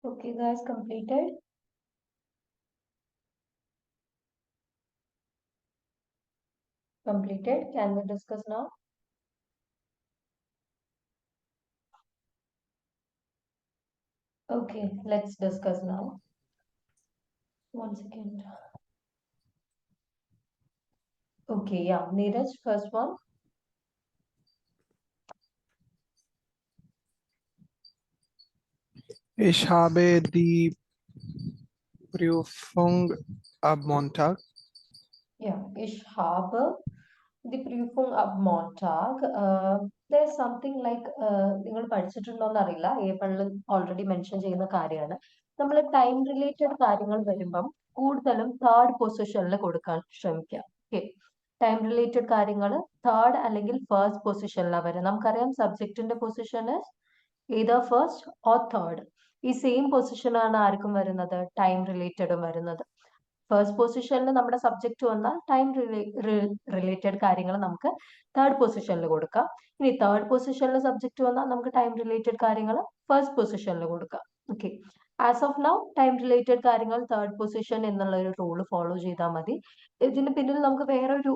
Okay, guys, completed. Completed. Can we discuss now? Okay, let's discuss now. 1 second. Okay, yeah, Neeraj, first one. Ich habe die Prüfung am Montag. Yeah, ich habe die Prüfung ab Montag. There's something like നിങ്ങൾ പഠിച്ചിട്ടുണ്ടോന്ന് അറിയില്ല ഏപ്രിലിൽ ഓൾറെഡി മെൻഷൻ ചെയ്യുന്ന കാര്യമാണ് നമ്മൾ ടൈം റിലേറ്റഡ് കാര്യങ്ങൾ വരുമ്പം കൂടുതലും തേർഡ് പൊസിഷനിൽ കൊടുക്കാൻ ശ്രമിക്കുക ഓക്കെ ടൈം റിലേറ്റഡ് കാര്യങ്ങൾ തേർഡ് അല്ലെങ്കിൽ ഫസ്റ്റ് പൊസിഷനിലാണ് വരിക നമുക്കറിയാം സബ്ജക്റ്റിന്റെ position either first or third ഈ സെയിം പൊസിഷൻ ആണ് ആർക്കും വരുന്നത്, ടൈം റിലേറ്റഡും വരുന്നത്. ഫസ്റ്റ് പൊസിഷനിൽ നമ്മുടെ സബ്ജക്റ്റ് വന്നാൽ ടൈം റിലേറ്റഡ് കാര്യങ്ങൾ നമുക്ക് തേർഡ് പൊസിഷനിൽ കൊടുക്കാം. ഇനി തേർഡ് പൊസിഷനിൽ സബ്ജക്റ്റ് വന്നാൽ നമുക്ക് ടൈം റിലേറ്റഡ് കാര്യങ്ങൾ ഫസ്റ്റ് പൊസിഷനിൽ കൊടുക്കാം. Okay, as of now time related കാര്യങ്ങൾ തേർഡ് പൊസിഷൻ എന്നുള്ള ഒരു റൂൾ ഫോളോ ചെയ്താൽ മതി. ഇതിന് പിന്നിൽ നമുക്ക് വേറൊരു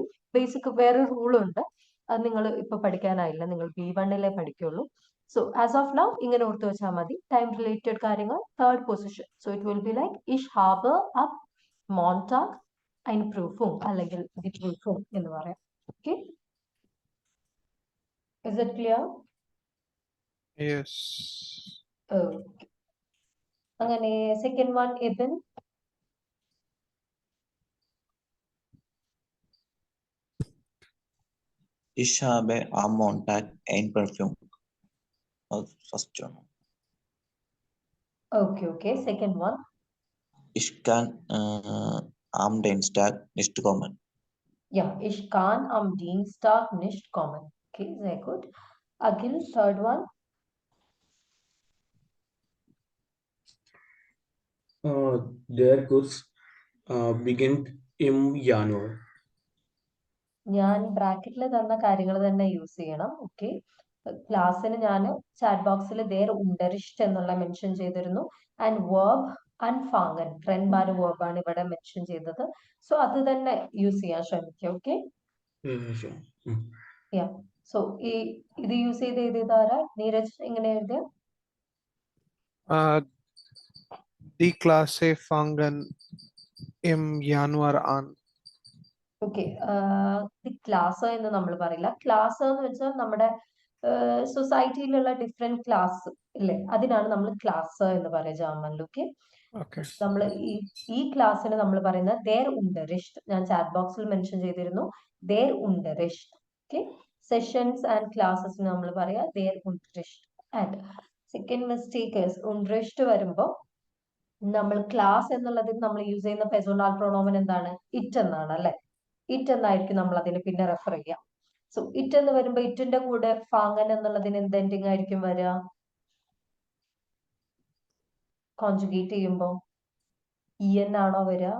വേറൊരു റൂൾ ഉണ്ട്. അത് നിങ്ങൾ ഇപ്പൊ പഠിക്കാനായില്ല, നിങ്ങൾ B1 പഠിക്കുള്ളൂ. സോ ആസ് ഓഫ് നൗ ഇങ്ങനെ ഓർത്ത് വെച്ചാൽ മതി, ടൈം റിലേറ്റഡ് കാര്യങ്ങൾ third position. So it will be like ഇഷ് ഹാബ് അപ്പ് മോൺടാഗ് ein Prüfung അല്ലെങ്കിൽ die Prüfung എന്ന് പറയാം. Okay, is it clear? Yes. Okay. അങ്ങനെ second one Ibn. Ich habe am Montag ein Parfüm. First one. Okay. Second one. Ich kann am Dienstag nicht kommen. Ja, ich kann am Dienstag nicht kommen. Okay, sehr gut. Akhil, third one. Der Kurs beginnt im Januar. ഞാൻ ബ്രാക്കറ്റിൽ തന്ന കാര്യങ്ങൾ തന്നെ യൂസ് ചെയ്യണം. ഓക്കെ, ക്ലാസ്സിന് ഞാൻ ചാറ്റ് ബോക്സിൽ ദേർ ഉണ്ടരിഷ്ട് എന്നുള്ള മെൻഷൻ ചെയ്തിരുന്നു. ആൻഡ് വേർബ് അൻഫാങ്ങൻ ട്രെൻഡ്മാര് വേർബാണ് ഇവിടെ മെൻഷൻ ചെയ്തത്. സോ അത് തന്നെ യൂസ് ചെയ്യാൻ ശ്രമിക്കുക. Okay, Sure. യാ. സോ ഇത് യൂസ് ചെയ്ത് എഴുതിയതാരാ? നീരജ് എങ്ങനെ എഴുതിയ? Die Klasse fangen im Januar an. Okay, class എന്ന് നമ്മൾ പറയില്ല. ക്ലാസ് എന്ന് വെച്ചാൽ നമ്മുടെ സൊസൈറ്റിയിലുള്ള ഡിഫറെന്റ് ക്ലാസ് ഇല്ലേ, അതിനാണ് നമ്മൾ ക്ലാസ് എന്ന് പറയുക ജർമ്മനിൽ. Okay, Okay. നമ്മൾ ഈ ക്ലാസ്സിന് നമ്മൾ പറയുന്നത് ദേർ ഉണ്ടരിഷ്ട്. ഞാൻ ചാറ്റ് ബോക്സിൽ മെൻഷൻ ചെയ്തിരുന്നു ദേർ ഉണ്ടരിഷ്ട്. ഓക്കെ, സെഷൻസ് ആൻഡ് ക്ലാസ്സസ് നമ്മൾ പറയാ ദേർ ഉണ്ടരിഷ്ട്. ആൻഡ് സെക്കൻഡ് മിസ്റ്റേക്ക് ഉണ്ടരിഷ്ട് വരുമ്പോൾ നമ്മൾ ക്ലാസ് എന്നുള്ളതിൽ നമ്മൾ യൂസ് ചെയ്യുന്ന പെർസണൽ പ്രൊണോമൻ എന്താണ്? ഇറ്റ് എന്നാണ് അല്ലെ. ഇറ്റ് എന്നായിരിക്കും നമ്മൾ അതിന് പിന്നെ റെഫർ ചെയ്യാം. സോ ഇറ്റ് എന്ന് വരുമ്പോ ഇറ്റിന്റെ കൂടെ ഫാങ്ങൻ എന്നുള്ളതിന് എന്ത് എൻഡിങ് ആയിരിക്കും വരിക? കോൺജുഗേറ്റ് ചെയ്യുമ്പോ en ആണോ വരിക?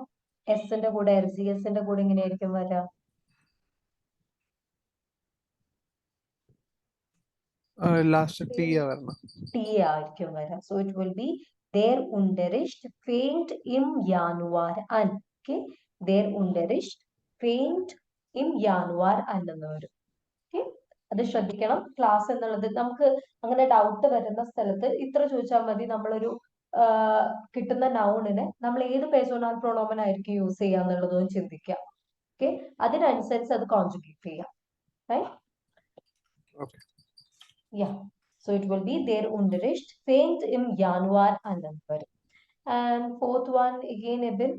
എസിന്റെ കൂടെ എസിന്റെ കൂടെ എങ്ങനെയായിരിക്കും വരിക? Last T വരണം. ടി ആയിരിക്കും വരിക. സോ ഇറ്റ് വിൽ ബി ദേർ ഉണ്ടരിഷ്ട് ഫെയിൻറ്റ് ഇം യാനുവാർ അൻ. ഓക്കെ, ദേർ ഉണ്ടരിഷ്ട് ഫെയിൻറ്റ് ഇം യാനുവാർ അൻ എന്ന് വരും. ഓക്കെ, അത് ശ്രദ്ധിക്കണം. ക്ലാസ് എന്നുള്ളത് നമുക്ക് അങ്ങനെ ഡൗട്ട് വരുന്ന സ്ഥലത്ത് ഇത്ര ചോദിച്ചാൽ മതി. നമ്മളൊരു കിട്ടുന്ന നൗണിനെ നമ്മൾ ഏത് പേഴ്സണൽ പ്രൊണോമൻ ആയിരിക്കും യൂസ് ചെയ്യുക എന്നുള്ളതും ചിന്തിക്കുക. ഓക്കെ, അതിനനുസരിച്ച് അത് കോൺജുഗേറ്റ് ചെയ്യാം. Okay. Yeah, so it will be der Unterricht fängt im Januar an. And fourth one again, Ibn.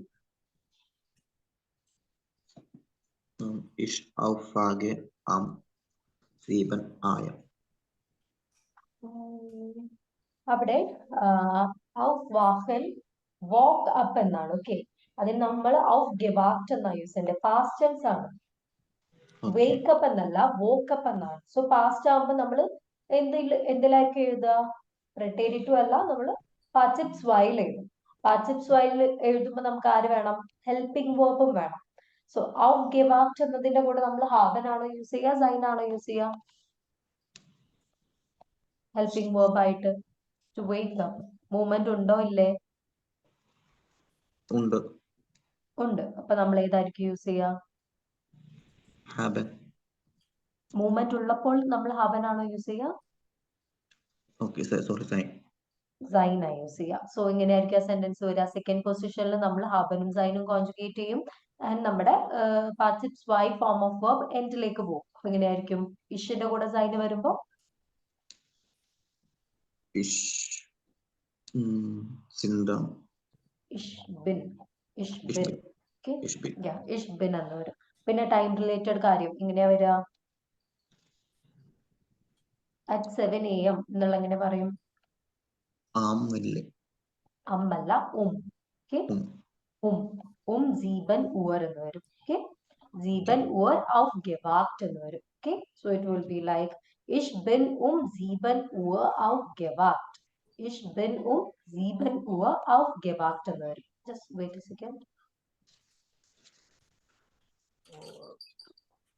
Ich aufwache am 7 AM. അവിടെ aufwachen walk up എന്നാണ്. ഓക്കെ, അതിന് നമ്മൾ aufgewacht എന്നാണ് യൂസ് ചെയ്യേണ്ടത്. പാസ്റ്റ് ടെൻസ് ആണ്. വേക്ക് അപ്പ് എന്നല്ല, വോക്ക് അപ്പ് എന്നാണ്. സോ പാസ്റ്റ് ആകുമ്പോൾ നമ്മൾ എന്തിലായിരിക്കും എഴുതുക? പ്രെറ്റേരിറ്റീവ് അല്ല, നമ്മൾ പാർട്ടിസിപ്സ് വൈൽ എഴുതും. പാർട്ടിസിപ്സ് വൈൽ എഴുതുമ്പോൾ നമുക്ക് ആര് വേണം? ഹെൽപ്പിംഗ് വേർബും വേണം. സോ aufgewacht എന്നതിന്റെ കൂടെ നമ്മൾ ഹാബൻ ആണോ യൂസ് ചെയ്യുക, സൈൻ ആണോ യൂസ് ചെയ്യുക? ഹെൽപ്പിംഗ് വേർബ് ആയിട്ട് ടു വേക്ക് അപ്പ്. മൂവ്മെന്റ് ഉണ്ടോ ഇല്ലേ? ഉണ്ട്. അപ്പൊ നമ്മൾ ഏതായിരിക്കും യൂസ് ചെയ്യുക? Haben. മൂവ്മെന്റ് ഉള്ളപ്പോൾ നമ്മൾ ഹാബൻ ആണോ യൂസ് ചെയ്യുക? Okay, sorry, sein. സൈൻ ആ യൂസ് ചെയ്യുക. സോ ഇങ്ങനെയായിരിക്കും സെന്റൻസ് വരിക. സെക്കൻഡ് പൊസിഷനിൽ നമ്മൾ ഹാബനും സൈനും കോൺജുഗേറ്റ് ചെയ്യും. ആൻഡ് നമ്മുടെ പാർട്ടിസിപ്സ് വൈ ഫോം ഓഫ് വെർബ് എൻഡിലേക്ക് പോകും. അപ്പൊ ഇങ്ങനെയായിരിക്കും. ഇഷിന്റെ കൂടെ സൈന് വരുമ്പോ Ich sind ഇഷ്ബിൻ. ഇഷ്ബിൻ. ഓക്കെ, ich bin ഇഷ്ബിൻ എന്ന് വരും. പിന്നെ ടൈം റിലേറ്റഡ് കാര്യം ഇങ്ങനെയാ വരിക. at 7 AM എന്നുള്ള എങ്ങനെ പറയും? അമ്മല്ല, ഓക്കെ, 7 Uhr എന്ന് വരും. ഓക്കെ, 7 Uhr aufgewacht എന്ന് വരും. Okay, so it will be like ich bin 7 Uhr aufgewacht. Ich bin um 7 Uhr aufgewacht എന്ന് വരും. Just wait a second.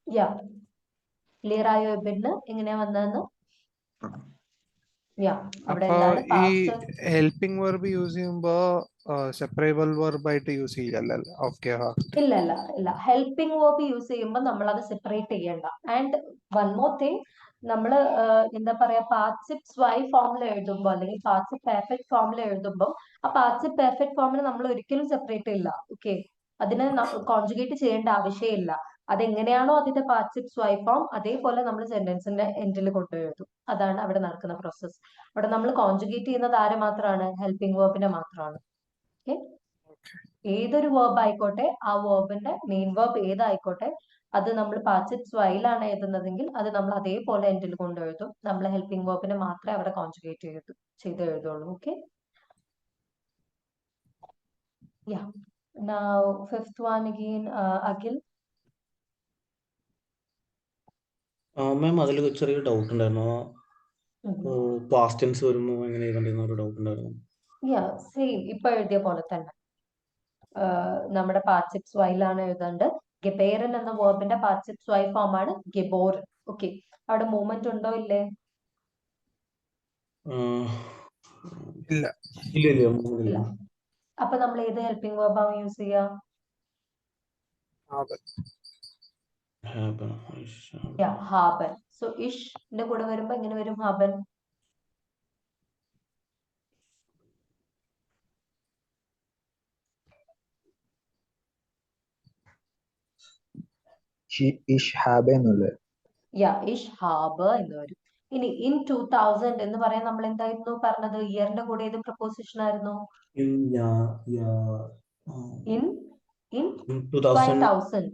Yeah. Clear ആയോ ഇബിന് എങ്ങനെയാ വന്നതെന്ന്? Yeah. അവിടെ അപ്പൊ എന്താണ് ഈ past? ഹെൽപ്പിംഗ് വെർബ് യൂസ് ചെയ്യുമ്പോ സെപ്പറേബിൾ വെർബ് ആയിട്ട് യൂസ് ചെയ്യല്ലോ. ഓക്കെ. ഇല്ല ഹെൽപ്പിംഗ് വേർബ് യൂസ് ചെയ്യുമ്പോൾ നമ്മൾ അത് സെപ്പറേറ്റ് ചെയ്യണ്ട. ആൻഡ് വൺ മോർ തിങ്, നമ്മള് എന്താ പറയാ, പാർട്ടിസിപ്സ് വൈ ഫോമിൽ എഴുതുമ്പോൾ അല്ലെങ്കിൽ പാർട്ടിസിപ്പ് പെർഫെക്റ്റ് ഫോമിൽ എഴുതുമ്പോൾ ആ പാർട്ടിസിപ്പ് പെർഫെക്റ്റ് ഫോമിൽ നമ്മൾ ഒരിക്കലും സെപ്പറേറ്റ് ഇല്ല. ഓക്കെ, അതിനെ കോൺജുഗേറ്റ് ചെയ്യേണ്ട ആവശ്യമില്ല. അതെങ്ങനെയാണോ അതിന്റെ പാർട്ടിസിപ്സ് വൈ ഫോം, അതേപോലെ നമ്മൾ സെന്റൻസിന്റെ എൻഡിൽ കൊണ്ടുവരും. അതാണ് അവിടെ നടക്കുന്ന പ്രോസസ്. അവിടെ നമ്മൾ കോൺജുഗേറ്റ് ചെയ്യുന്നത് ആരെ മാത്രമാണ്? ഹെൽപ്പിംഗ് വേർബിനെ മാത്രമാണ്. ഓക്കെ, ഏതൊരു വേർബ് ആയിക്കോട്ടെ, ആ വേർബിന്റെ മെയിൻ വേർബ് ഏതായിക്കോട്ടെ, അത് നമ്മൾ പാർട്ടിസിപ്സ് വൈലാണ് എഴുതുന്നതെങ്കിൽ അത് നമ്മൾ അതേപോലെ എൻഡിൽ കൊണ്ടെഴുതും. നമ്മൾ ഹെൽപ്പിംഗ് വേർബിനെ മാത്രമേ അവിടെ കോൺജുഗേറ്റ് ചെയ്ത് എഴുതുള്ളൂ. Okay, yeah. Now fifth one again, Akhil. Ma'am അതിൽ ചെറിയൊരു ഡൗട്ട് ഉണ്ടായിരുന്നു. പാസ്റ്റ് ടെൻസ് വരുമ്പോൾ എങ്ങനെ എഴുതേണ്ടിരുന്ന ഒരു ഡൗട്ട് ഉണ്ടായിരുന്നു. സെയിം ഇപ്പൊ എഴുതിയ പോലെ തന്നെ നമ്മുടെ പാർട്ടിസിപ്സ് വൈലാണ് എഴുതേണ്ടത്. ഗെബേറൻ എന്ന വേർബിന്റെ പാർട്ടിസിപ്സ് വൈ ഫോം ആണ് ഗെബോറൻ. ഓക്കെ, അവിടെ മൂവ്മെന്റ് ഉണ്ടോ ഇല്ലേ? ഇല്ല. ഇല്ല. അപ്പൊ നമ്മൾ ഏത് ഹെൽപ്പിംഗ് വേർബാണ് യൂസ് ചെയ്യുക? ഹാബൻ. സോ ഇഷ്ന്റെ കൂടെ വരുമ്പോ എങ്ങനെ വരും ഹാബൻ? ഇഷ് ഹാബ എന്നുള്ളത്. ഇഷ് ഹാബ എന്ന് വരും. ഇനി ഇൻ 2000 എന്ന് പറയാൻ നമ്മൾ എന്തായിരുന്നു പറഞ്ഞത്? ഇയറിന്റെ കൂടെ ഏത് പ്രപ്പോസിഷൻ ആയിരുന്നു? ഇൻ 2000.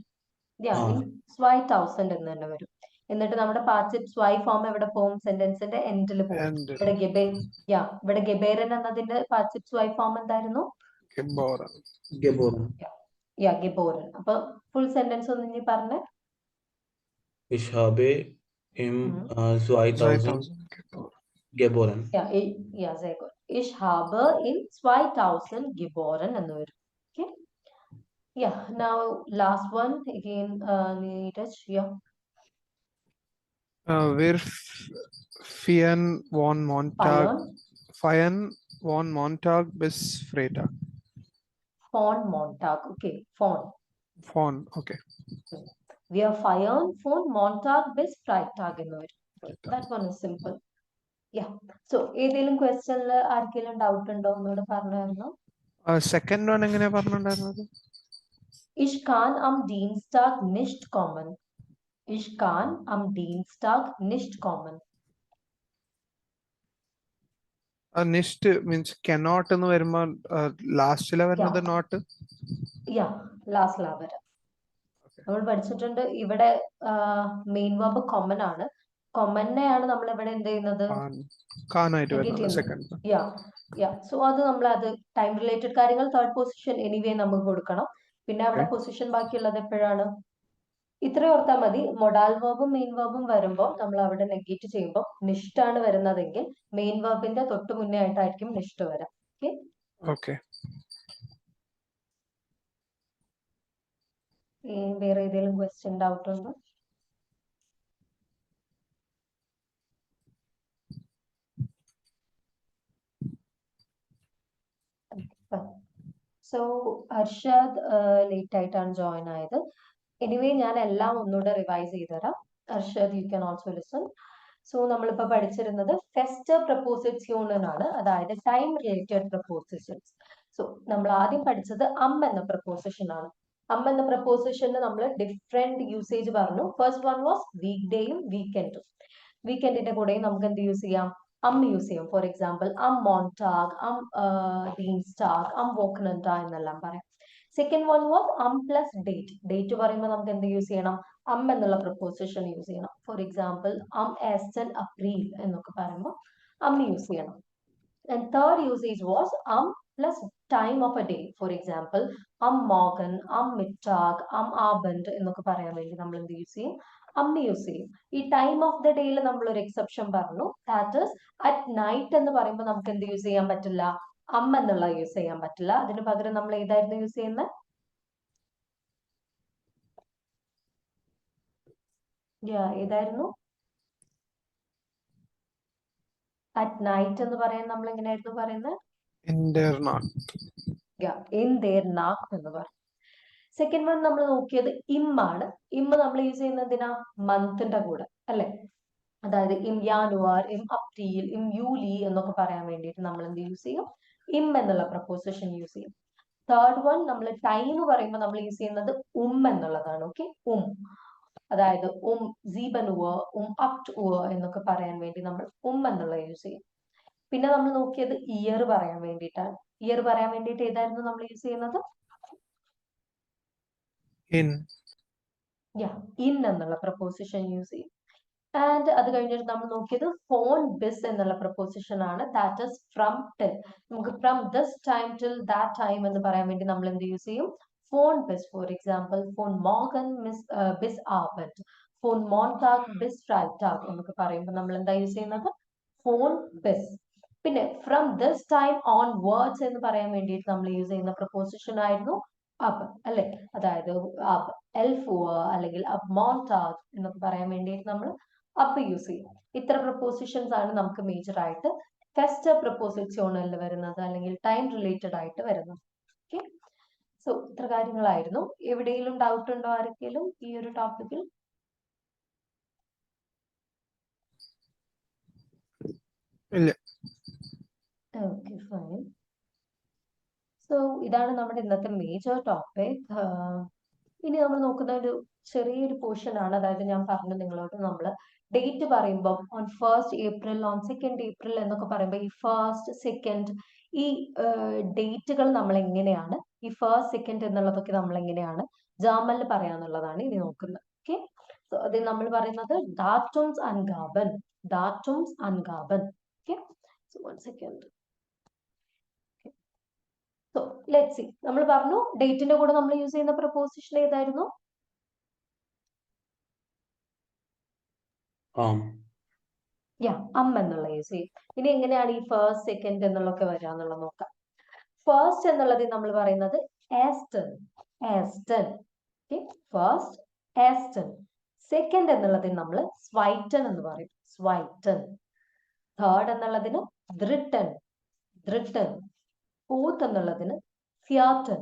ഇൻ 2000 എന്ന് തന്നെ വരും. എന്നിട്ട് നമ്മുടെ പാർട്ടിസിപ്സ് വൈ ഫോം എവിടെ പോകും? സെന്റൻസിന്റെ എൻഡിൽ പോകും. ഇവിടെ ഗെബേരൻ എന്നതിന്റെ പാർട്ടിസിപ്സ് വൈ ഫോം എന്തായിരുന്നു? ഗെബോറൻ. അപ്പൊ ഫുൾ സെന്റൻസ് ഒന്ന് ഇനി പറഞ്ഞേ. Ich habe im 2000 geboren. Sehr gut. Ich habe in 2000 geboren എന്ന് വരും. Okay. Now last one again, Neeraj. Wir feiern von Montag bis Freitag. Von Montag. Okay, Von, okay. Wir feiern von Montag bis Freitag എന്ന് വരും. That one is simple. So ഏതെങ്കിലും ക്വസ്റ്റ്യനിൽ ആർക്കെങ്കിലും ഡൗട്ട് ഉണ്ടോ? ഒന്നുകൂടെ പറഞ്ഞായിരുന്നു. സെക്കൻഡ് വൺ എങ്ങനെയാ പറഞ്ഞിട്ടുണ്ടായിരുന്നത്? Ich kann am Dienstag nicht kommen. Ich kann am Dienstag nicht kommen. Nicht means cannot എന്ന് വരുമ്പോ ലാസ്റ്റിലെ വരുന്നത് നോട്ട്. ലാസ്റ്റിലാ വരാം. നമ്മൾ പഠിച്ചിട്ടുണ്ട് ഇവിടെ മെയിൻ വേർബ് കോമൺ ആണ്. കൊമനെയാണ് നമ്മൾ ഇവിടെ എന്ത് ചെയ്യുന്നത്? സോ അത് നമ്മൾ ടൈം റിലേറ്റഡ് കാര്യങ്ങൾ തേർഡ് പൊസിഷൻ എനിവേ നമുക്ക് കൊടുക്കണം. പിന്നെ അവിടെ പൊസിഷൻ ബാക്കിയുള്ളത് എപ്പോഴാണ്? ഇത്ര ഓർത്താൽ മതി. മൊഡാൽ വേർബും മെയിൻ വേർബും വരുമ്പോൾ നമ്മൾ അവിടെ നെഗേറ്റ് ചെയ്യുമ്പോൾ നിഷ്ടാണ് വരുന്നതെങ്കിൽ മെയിൻ വേർബിന്റെ തൊട്ട് മുന്നേ ആയിട്ടായിരിക്കും നിഷ്ട് വരാം. ഓക്കെ. വേറെ ഏതെങ്കിലും ക്വസ്റ്റ്യൻ ഡൗട്ട് ഉണ്ടോ? സോ അർഷാദ് ലേറ്റ് ആയിട്ടാണ് ജോയിൻ ആയത്. എനിവേ ഞാൻ എല്ലാം ഒന്നുകൂടെ റിവൈസ് ചെയ്തുതരാം. Arshad, you can also listen. So നമ്മളിപ്പോ പഠിച്ചിരുന്നത് ഫെസ്റ്റർ പ്രപ്പോസിറ്റ്യൂണൻ ആണ്, അതായത് ടൈം റിലേറ്റഡ് പ്രപ്പോസിഷൻസ്. സോ നമ്മൾ ആദ്യം പഠിച്ചത് എന്ന പ്രപ്പോസിഷൻ ആണ്. എന്ന പ്രപ്പോസിഷന് നമ്മൾ ഡിഫറെന്റ് യൂസേജ് പറഞ്ഞു. ഫസ്റ്റ് വൺ വാസ് വീക്ക് ഡേയും വീക്കെൻഡും. വീക്കെൻഡിന്റെ കൂടെയും നമുക്ക് എന്ത് യൂസ് ചെയ്യാം? യൂസ് ചെയ്യാം. ഫോർ എക്സാമ്പിൾ മോൺടാഗ്, ഡീൻസ്റ്റാഗ്, വോക്കനന്റ എന്നെല്ലാം പറയാം. Second one was plus date. Date പറയുമ്പോൾ നമുക്ക് എന്ത് യൂസ് ചെയ്യണം? എന്നുള്ള പ്രപ്പോസിഷൻ യൂസ് ചെയ്യണം. ഫോർ എക്സാമ്പിൾ എസ്റ്റൻ അപ്രീൽ എന്നൊക്കെ പറയുമ്പോൾ യൂസ് ചെയ്യണം. And third usage was plus time of a day. For example മോർഗൻ, മിറ്റാഗ്, ആബൻഡ് എന്നൊക്കെ പറയാൻ വേണ്ടി നമ്മൾ എന്ത് യൂസ് ചെയ്യും? യൂസ് ചെയ്യും. ഈ ടൈം ഓഫ് ദ ഡേയിൽ നമ്മൾ ഒരു എക്സെപ്ഷൻ പറഞ്ഞു. ദാറ്റ് ഈസ് അറ്റ് നൈറ്റ് എന്ന് പറയുമ്പോൾ നമുക്ക് എന്ത് യൂസ് ചെയ്യാൻ പറ്റില്ല? എന്നുള്ള യൂസ് ചെയ്യാൻ പറ്റില്ല. അതിന് പകരം നമ്മൾ ഏതായിരുന്നു യൂസ് ചെയ്യുന്നത്? ഏതായിരുന്നു? അറ്റ് നൈറ്റ് എന്ന് പറയാൻ നമ്മൾ എങ്ങനെയായിരുന്നു പറയുന്നത്? in their not. In there നാക്ക് എന്ന് പറയും. സെക്കൻഡ് വൺ നമ്മൾ നോക്കിയത് ആണ്. നമ്മൾ യൂസ് ചെയ്യുന്നത് എന്തിനാ? മന്തിന്റെ കൂടെ അല്ലെ? അതായത് യാനുവർ, അപ്രിൽ, യൂലി എന്നൊക്കെ പറയാൻ വേണ്ടിയിട്ട് നമ്മൾ എന്ത് യൂസ് ചെയ്യും? എന്നുള്ള പ്രപ്പോസിഷൻ യൂസ് ചെയ്യും. തേർഡ് വൺ നമ്മൾ ടൈം പറയുമ്പോൾ നമ്മൾ യൂസ് ചെയ്യുന്നത് എന്നുള്ളതാണ്. ഓക്കെ, അതായത് സീബനുവർ, അക്ടുവർ എന്നൊക്കെ പറയാൻ വേണ്ടി നമ്മൾ എന്നുള്ള യൂസ് ചെയ്യും. പിന്നെ നമ്മൾ നോക്കിയത് ഇയർ പറയാൻ വേണ്ടിയിട്ടാണ്. ഇയർ പറയാൻ വേണ്ടിയിട്ട് ഏതായിരുന്നു നമ്മൾ യൂസ് ചെയ്യുന്നത്? In. ഇൻ എന്നുള്ള പ്രപ്പോസിഷൻ യൂസ് ചെയ്യും. ആൻഡ് അത് കഴിഞ്ഞിട്ട് നമ്മൾ നോക്കിയത് ഫോൺ ബിസ് എന്നുള്ള പ്രപ്പോസിഷൻ ആണ്. That is from till. നമുക്ക് from this time till that time എന്ന് പറയാൻ വേണ്ടി നമ്മൾ എന്ത് യൂസ് ചെയ്യും? ഫോൺ ബിസ്. ഫോർ എക്സാമ്പിൾ ഫോൺ മോർഗൻ ബിസ് ആബൻഡ്, ഫോൺ മോൺടാഗ് ബിസ് ഫ്രൈറ്റാഗ് എന്നൊക്കെ പറയുമ്പോൾ നമ്മൾ എന്താ യൂസ് ചെയ്യുന്നത്? ഫോൺ ബിസ്. പിന്നെ from this time onwards എന്ന് പറയാൻ വേണ്ടിയിട്ട് നമ്മൾ യൂസ് ചെയ്യുന്ന പ്രപ്പോസിഷൻ ആയിരുന്നു അബ് അല്ലെ? അതായത് അബ് എൽഫുവർ അല്ലെങ്കിൽ അബ് മോൺടാഗ് എന്നൊക്കെ പറയാൻ വേണ്ടിയിട്ട് നമ്മൾ അബ് യൂസ് ചെയ്യും. ഇത്ര പ്രപ്പോസിഷൻസ് ആണ് നമുക്ക് മേജർ ആയിട്ട് ഫെസ്റ്റ് പ്രപ്പോസിഷനിൽ വരുന്നത് അല്ലെങ്കിൽ ടൈം റിലേറ്റഡ് ആയിട്ട് വരുന്നത്. ഓക്കെ, സോ ഇത്ര കാര്യങ്ങളായിരുന്നു. എവിടെയെങ്കിലും ഡൗട്ട് ഉണ്ടോ ആർക്കെങ്കിലും ഈ ഒരു ടോപ്പിക്കിൽ? ഇല്ല. Okay, fine. സോ ഇതാണ് നമ്മുടെ ഇന്നത്തെ മേജർ ടോപ്പിക്. ഇനി നമ്മൾ നോക്കുന്ന ഒരു ചെറിയൊരു പോർഷൻ ആണ്. അതായത് ഞാൻ പറഞ്ഞു നിങ്ങളോട്, നമ്മൾ ഡേറ്റ് പറയുമ്പോൾ on 1st April, on 2nd April എന്നൊക്കെ പറയുമ്പോൾ ഈ 1st, 2nd ഈ ഡേറ്റുകൾ നമ്മൾ എങ്ങനെയാണ്, ഈ 1st, 2nd എന്നുള്ളതൊക്കെ നമ്മൾ എങ്ങനെയാണ് ജാമലിൽ പറയാന്നുള്ളതാണ് ഇനി നോക്കുന്നത്. ഓക്കെ, സോ അത് നമ്മൾ പറയുന്നത് ഡാറ്റംസ് അൻഗാബൻ. Okay, so 1 second. So let's see. നമ്മൾ പറഞ്ഞു ഡേറ്റിന്റെ കൂടെ നമ്മൾ യൂസ് ചെയ്യുന്ന പ്രപ്പോസിഷൻ ഏതായിരുന്നു? എന്നുള്ള യൂസ് ചെയ്യും. ഇനി എങ്ങനെയാണ് ഈ 1st, 2nd എന്നുള്ളതൊക്കെ വരാന്നുള്ളത് നോക്കാം. ഫസ്റ്റ് എന്നുള്ളത് നമ്മൾ പറയുന്നത് ആസ്റ്റൺ. First Aston. സെക്കൻഡ് എന്നുള്ളതിന് നമ്മൾ സ്വൈറ്റൺ എന്ന് പറയും. തേർഡ് എന്നുള്ളതിന് ദ്രിട്ടൺ. ഫോർത്ത് എന്നുള്ളതിന് ഫിയാറ്റൺ.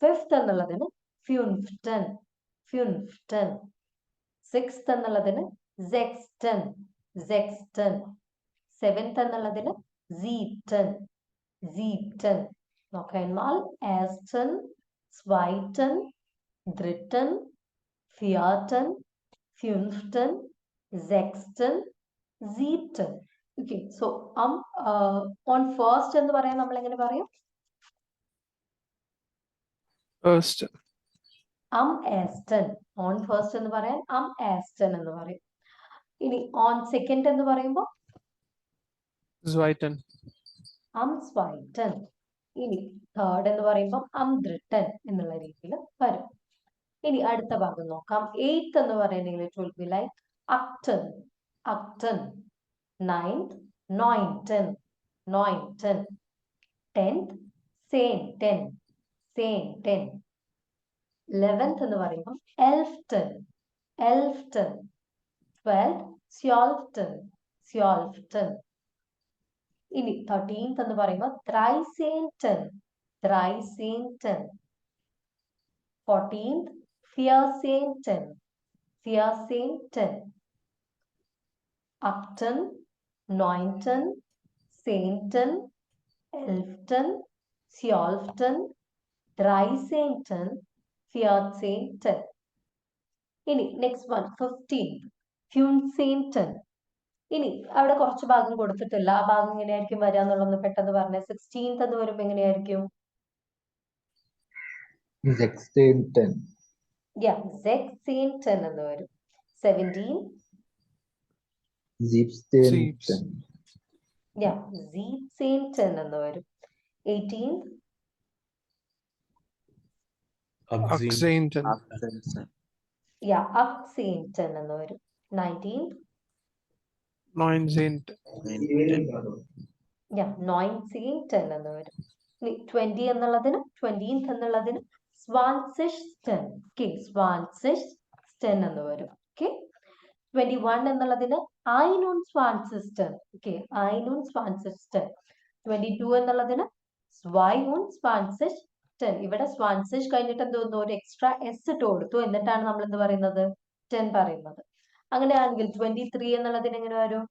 ഫിഫ്ത്ത് എന്നുള്ളതിന് ഫ്യൂൻഫ്റ്റൺ. സിക്സ്ത് എന്നുള്ളതിന് സെക്സ്റ്റൺ. സെവൻത്ത് എന്നുള്ളതിന് സീപ്റ്റൺ. നോക്കാം. ആസ്റ്റൺ, സ്വൈറ്റൺ, ദ്രിട്ടൺ, ഫിയാറ്റൺ, ഫ്യൂൻഫ്റ്റൺ, സെക്സ്റ്റൺ, സീപ്റ്റൺ. ഓക്കെ, സോ ഓൺ ഫസ്റ്റ് എന്ന് പറയാൻ നമ്മൾ എങ്ങനെ പറയും? First. ആസ്റ്റൺ. ഓൺ ഫസ്റ്റ് എന്ന് പറയാൻ ആസ്റ്റൺ എന്ന് പറയും. ഇനി ഓൺ സെക്കൻഡ് എന്ന് പറയുമ്പോൾ Zweiten. സ്വൈറ്റൺ. ഇനി തേർഡ് എന്ന് പറയുമ്പോൾ ദ്രിട്ടൺ എന്നുള്ള രീതിയിൽ വരും. ഇനി അടുത്ത ഭാഗം നോക്കാം. എയ്ത്ത് എന്ന് പറയുന്നെങ്കിൽ ഇറ്റ് വിൽ ബി ലൈക്ക് അക്ടൺ. നയൻത് നോയിൻറ്റൺ. 10th സെയിൻറ്റൺ. 11th എന്ന് പറയുമ്പോൾ എൽഫ്റ്റൺ. 12th സ്യോൾഫ്റ്റൺ. ഇനി 13th എന്ന് പറയുമ്പോൾ ത്രൈസേൻറ്റൺ. 14th ഫിയർസേൻറ്റൺ. അക്ടൺ, നോയിൻറ്റൺ, സെയിൻറ്റൺ, എൽഫ്റ്റൺ, സ്യോൾഫ്റ്റൺ, ത്രൈസേൻറ്റൺ, ഫിയർസേൻറ്റൺ. ഇനി നെക്സ്റ്റ് വൺ 15th ഫ്യൂൻസേൻറ്റൺ. ഇനി അവിടെ കുറച്ച് ഭാഗം കൊടുത്തിട്ടില്ല. ആ ഭാഗം എങ്ങനെയായിരിക്കും വരിക എന്നുള്ളതൊന്ന് പെട്ടെന്ന് പറഞ്ഞേ. 16th എന്ന് വരുമ്പോ എങ്ങനെയായിരിക്കും? Sextanton. സെക്സ്റ്റേൻറ്റൺ എന്ന് വരും. 17 Zeepstanton. Yeah, 17 എന്ന് വരും. 18th, Oxygen. Oxygen. Accents. yeah, 18 എന്ന് വരും. 19th, 19. 19. yeah, 19 എന്ന് വരും. 20 എന്നുള്ളതിന് 20th എന്നുള്ളതിന് സ്വാൻസിഷ്ടൻ. ഓക്കെ, സ്വാൻസിഷ്ടൻ എന്ന് വരും. ഓക്കെ, 21 എന്നുള്ളതിന് ഐനൂൺ സ്വാൻസിസ്റ്റൻ. ഓക്കെ, ഐനൂൺ സ്വാൻസിസ്റ്റൻ. 22 എന്നുള്ളതിന് സ്വൈഊൺ സ്വാൻസിസ്റ്റൻ. ഇവിടെ സ്വാൻസിഷ് കഴിഞ്ഞിട്ട് എന്തോന്നു, ഒരു എക്സ്ട്രാ എസ് ഇട്ട് കൊടുത്തു, എന്നിട്ടാണ് നമ്മൾ എന്ത് പറയുന്നത്, 10 പറയുന്നത്. അങ്ങനെയാണെങ്കിൽ 23 എന്നുള്ളതിന് എങ്ങനെ വരും?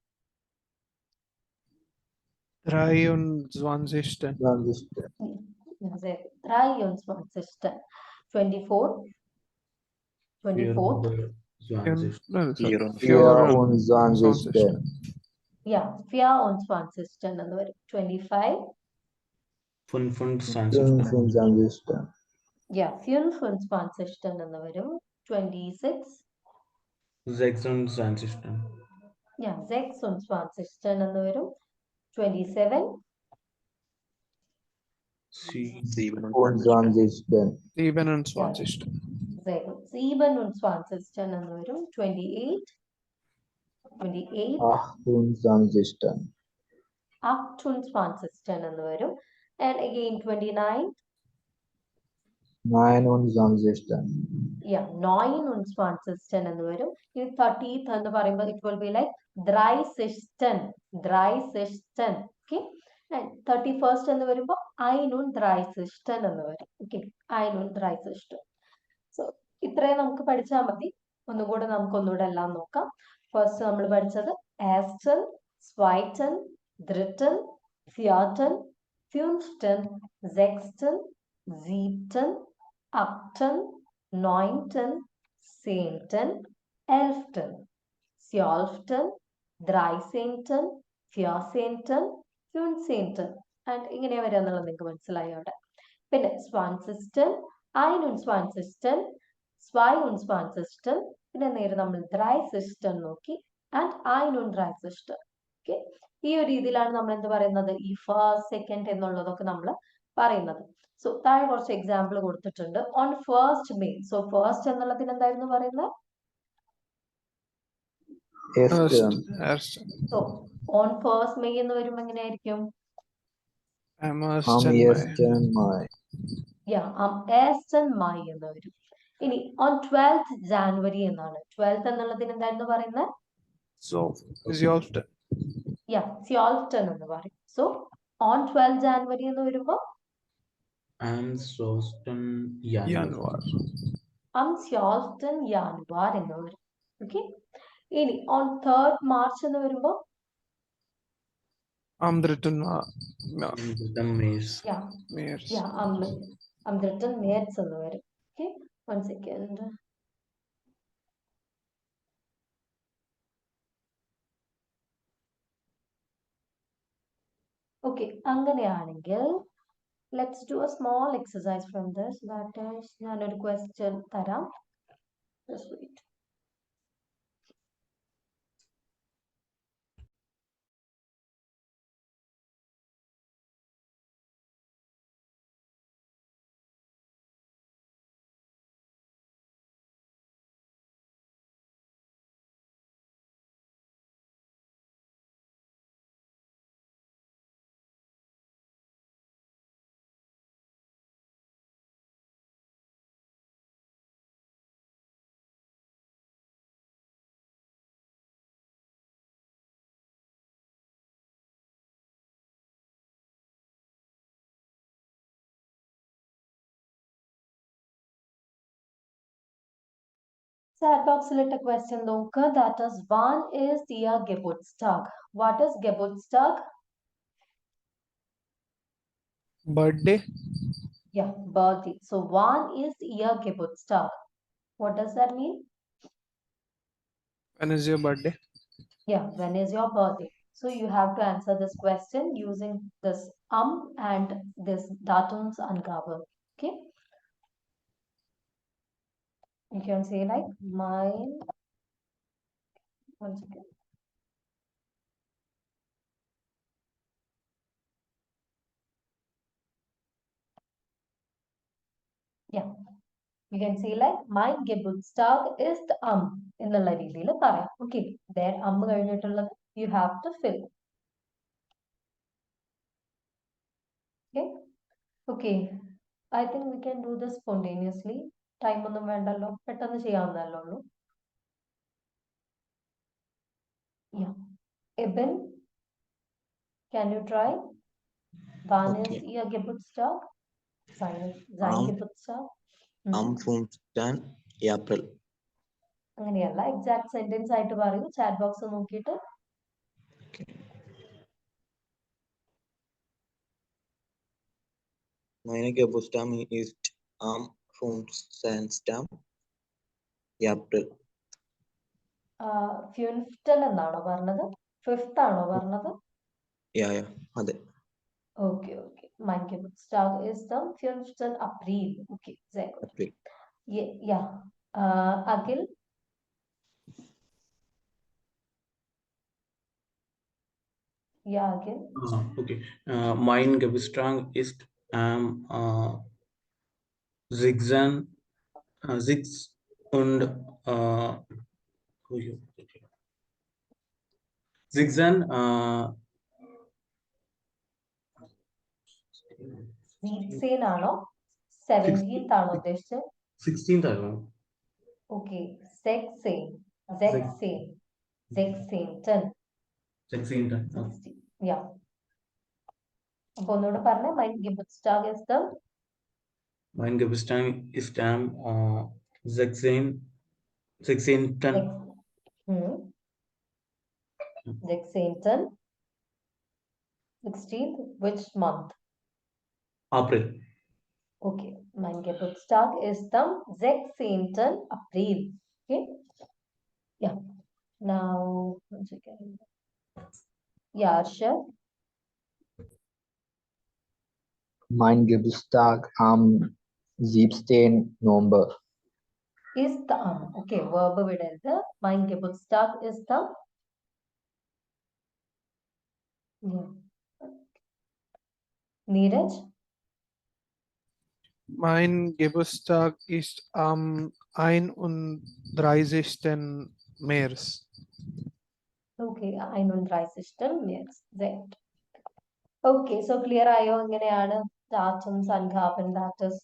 23. Transistor. 23 24, 24th, Transition. Vier und Transistor. yeah, 24 എന്ന് വരും. 25, Fünf und Fünf Transition. und Transistor. yeah, 24 എന്ന് വരും. 26, Sechs und Transition. yeah, 26 എന്ന് വരും. 27, Sieben Und Transistor. 27. 27 എന്ന് വരും. 28, Acht und Transistor. 28 എന്ന് വരും. And again 29, Neun und Transistor. yeah, 29 എന്ന് വരും. ഇനി 30th എന്ന് പറയുമ്പോൾ it will be like 30. Okay, and 31st എന്ന് വരുമ്പോൾ 31 എന്ന് വരും. Okay, 31. സോ ഇത്രയും നമുക്ക് പഠിച്ചാൽ മതി. ഒന്നുകൂടെ നമുക്കൊന്നുകൂടെ എല്ലാം നോക്കാം. ഫസ്റ്റ് നമ്മൾ പഠിച്ചത് ആസ്റ്റൺ, സ്വൈറ്റൺ, ദ്രിട്ടൺ, ഫിയാറ്റൺ, ഫ്യൂൺസ്റ്റൺ, സെക്സ്റ്റൺ, സീപ്റ്റൺ, അക്ടൺ, നോയിൻറ്റൺ, സെയിൻറ്റൺ, എൽഫ്റ്റൺ, സ്യോൾഫ്റ്റൺ, ദ്രൈസെയിൻറ്റൺ, ഫിയാസെയിൻറ്റൺ, ഫ്യൂൺസെയിൻറ്റൺ. ആൻഡ് ഇങ്ങനെ വരിക എന്നുള്ളത് നിങ്ങൾക്ക് മനസ്സിലായി അവിടെ. പിന്നെ സ്വാൻസിസ്റ്റൺ, ഐനൂൺ സ്വാൻസിസ്റ്റൺ, സ്വൈഊൺ സ്വാൻസിസ്റ്റൺ, പിന്നെ നേരെ നമ്മൾ ദ്രൈസിസ്റ്റൺ നോക്കി, ആൻഡ് ഐനൂൺ ദ്രൈസിസ്റ്റൺ. ഓക്കെ, ഈ ഒരു രീതിയിലാണ് നമ്മൾ എന്ത് പറയുന്നത്, ഈ ഫസ്റ്റ് സെക്കൻഡ് എന്നുള്ളതൊക്കെ നമ്മൾ പറയുന്നത്. സോ താഴെ കുറച്ച് എക്സാമ്പിൾ കൊടുത്തിട്ടുണ്ട്. On 1st May, so first എന്നുള്ളതിന് എന്തായിരുന്നു പറയുന്നത്? Ersten. So on 1st May എന്ന് വരുമ്പോൾ എങ്ങനെയായിരിക്കും? Am Ersten. 1. Mai. Yeah, Aston Mai എന്ന് വരും. ഇനി on 12th January എന്നാണ്. 12th എന്നുള്ളതിന് എന്തായിരുന്നു പറയുന്നത്? So, Zolften. Yeah, Sjalten എന്ന് പറയും. So on 12th January എന്ന് വരുമ്പോൾ Am Sosten Januar. Januar. Sjalten Januar എന്ന് വരും. Okay, ഇനി on 3rd March എന്ന് വരുമ്പോൾ Am 3. Am März. yeah, März. yeah, am 3rd März എന്ന് വരും. Okay, one second. Okay, അങ്ങനെയാണെങ്കിൽ let's do a small exercise from this. That is, ഞാനൊരു question തരാം. Just wait. Chat boxിലിട്ട question നോക്ക്. That is, one is Ihr Geburtstag. What is Geburtstag? Birthday. Yeah, birthday. So one is Ihr Geburtstag. What does that mean? When is your birthday? Yeah, when is your birthday? So you have to answer this question using this and this Datumsangabe. Okay. You can say like mine. One second. Yeah. You can see like mein Geburtstag ist am എന്നുള്ള രീതിയിൽ പറയാം. Okay. There കഴിഞ്ഞിട്ടുള്ളത് you have to fill. Okay. Okay. I think we can do this spontaneously. Time ഒന്നും വേണ്ടല്ലോ, പെട്ടെന്ന് ചെയ്യാവുന്നതല്ലേ ഉള്ളൂ. Yeah. Eben, can you try? Wann Okay. ist Ihr Geburtstag? Sein Am Geburtstag? am 15. April. അങ്ങനെയല്ല, എക്സാക്ട് സെന്റൻസ് ആയിട്ട് പറയൂ. ചാറ്റ് ബോക്സ് നോക്കിയിട്ട്. Okay. Meine Geburtstag ist am 15. April. 15 എന്നാണോ പറഞ്ഞത്? 5th ആണോ പറഞ്ഞത്? Ja, അതെ. Okay, okay. Mein Geburtstag ist am 5. April. Okay, sehr gut. April. Yeah. Akhil? Ja, Akhil. Okay. Mein Geburtstag ist am 6 und 16 17 ആണോ 17th ആണോ ഉദ്ദേശിച്ചത്? 16th ആയിരുന്നു. Okay, 16. 16. Yeah. അപ്പൊ ഒന്നുകൂടെ പറഞ്ഞേ. Mein Geburtstag ist am Mein Geburtstag ist am 16. 16. 16th. Which month? April. Okay. Mein Geburtstag ist am 16. April. Okay. Yeah. Now, once again. Yeah, Arshad. Mein Geburtstag am 17. November. Ist am. Okay, verb വിടരുത്. Mein Geburtstag ist am. Yeah. Neeraj. Mein Geburtstag ist am 31. März. Okay, 31. März. Right. Okay, so clear ആയോ എങ്ങനെയാണ് datum, സംഖ്യാപൻ, that is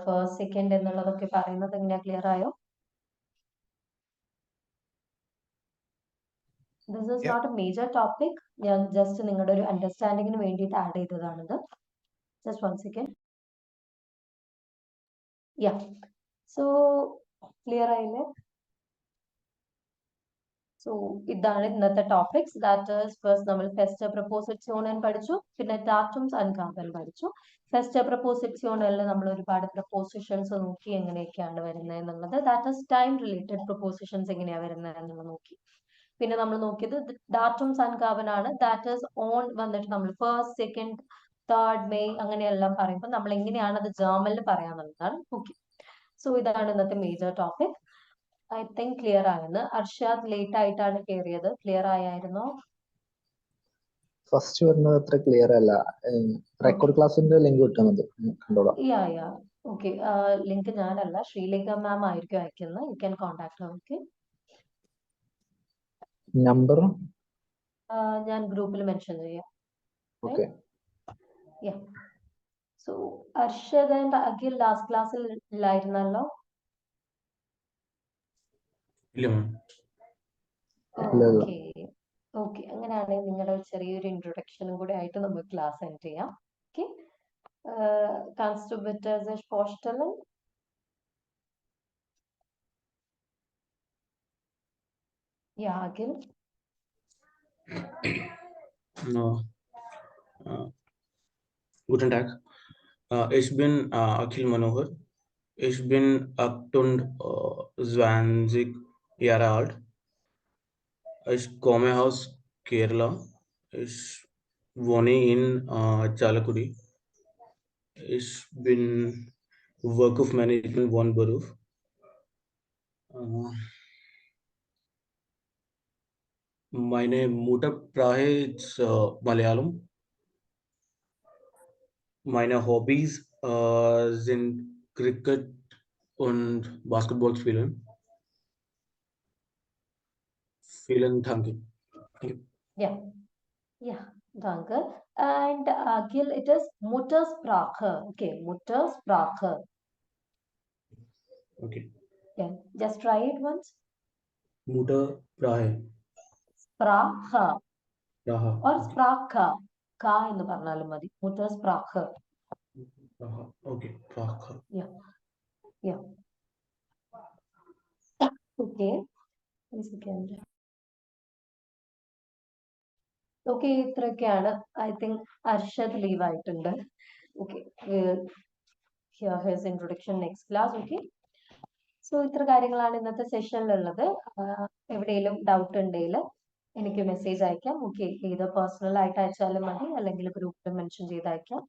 first, second എന്നുള്ളതൊക്കെ പറയുന്നത് എങ്ങനെയാ ക്ലിയർ ആയോ? This is Yeah. not a major topic. ഞാൻ ജസ്റ്റ് നിങ്ങളുടെ ഒരു അണ്ടർസ്റ്റാൻഡിങ്ങിന് വേണ്ടിയിട്ട് add ചെയ്തതാണിത്. Just 1 second. Yeah. So clear ആയില്ലേ? So ഇതാണ് ഇന്നത്തെ ടോപ്പിക്സ്. ദാറ്റ് ഈസ് ഫസ്റ്റ് നമ്മൾ ഫെസ്റ്റർ പ്രപ്പോസിറ്റ്യൂണൽ പഠിച്ചു, പിന്നെ ഡാറ്റും സംഖ്യാപൻ പഠിച്ചു. ഫെസ്റ്റർ പ്രപ്പോസിറ്റ്യൂണലിൽ നമ്മൾ ഒരുപാട് പ്രപ്പോസിഷൻസ് നോക്കി എങ്ങനെയൊക്കെയാണ് വരുന്നത് എന്നുള്ളത്. That is time related prepositions എങ്ങനെയാണ് വരുന്നത് എന്നുള്ളത് നോക്കി. പിന്നെ നമ്മൾ നോക്കിയത് ഡാറ്റും സംഖ്യാപൻ ആണ്. ദാറ്റ് ഈസ് ഓൺ വന്നിട്ട് നമ്മൾ ഫസ്റ്റ്, സെക്കൻഡ്, തേർഡ്, മെയ് അങ്ങനെയെല്ലാം പറയുമ്പോൾ നമ്മൾ എങ്ങനെയാണ് അത് ജേർമനിൽ പറയാന്നുള്ളതാണ്. ഓക്കെ, സോ ഇതാണ് ഇന്നത്തെ major topic. I think clear ആയെന്ന്. അർഷാദ് ലേറ്റ് ആയിട്ടാണ് കയറിയത്. ക്ലിയർ ആയായിരുന്നോ? ഫസ്റ്റ് വരുന്നത് അത്ര ക്ലിയർ അല്ല. റെക്കോർഡ് ക്ലാസ്സിന്റെ ലിങ്ക് കിട്ടാൻ മതി, കണ്ടോളാം. Yeah okay. ലിങ്ക് ഞാനല്ല, ശ്രീലേഖ മാം ആയിരിക്കും അയക്കുന്നത്. You can contact. Okay, number ഞാൻ ഗ്രൂപ്പിൽ മെൻഷൻ ചെയ്യാം. Okay. So Arshad and Akhil last ക്ലാസ്സിൽ ഇല്ലായിരുന്നല്ലോ? ഇല്ല മാം. ഓക്കെ ഓക്കെ, അങ്ങനെയാണെങ്കിൽ നിങ്ങളുടെ ചെറിയൊരു ഇൻട്രൊഡക്ഷനും കൂടെ ആയിട്ട് നമുക്ക് ക്ലാസ് എൻഡ് ചെയ്യാം. Okay, kannst du bitte sich vorstellen? Ja, Akhil. Guten Tag. Ich bin Akhil Manohar. Ich bin 28 Jahre alt. Ich komme aus Kerala. Ich wohne in Chalakudi. Ich bin Work of Management One Beruf. Meine Muttersprache ist Malayalam. Meine Hobbys sind Cricket, und Basketball spielen. Vielen Dank. Thank you. Yeah, yeah, danke. And Gil, it is Muttersprache. Okay, Muttersprache. Okay. Yeah, just try it once. Muttersprache. Sprache Sprache. or Okay. Sprache. Ka എന്ന് പറഞ്ഞാലും മതി. Muttersprache. Sprache. Okay. Sprache. Yeah, yeah. Okay. One second. Okay, ഇത്രയൊക്കെയാണ്. I think അർഷദ് ലീവ് ആയിട്ടുണ്ട്. Okay, we'll hear his introduction next class. Okay. So ഇത്ര കാര്യങ്ങളാണ് ഇന്നത്തെ സെഷനിലുള്ളത്. എവിടെയെങ്കിലും ഡൗട്ട് ഉണ്ടെങ്കിൽ എനിക്ക് മെസ്സേജ് അയക്കാം. ഓക്കെ, ഇത് പേഴ്സണൽ ആയിട്ട് അയച്ചാലും മതി, അല്ലെങ്കിൽ ഗ്രൂപ്പിൽ മെൻഷൻ ചെയ്ത് അയക്കാം.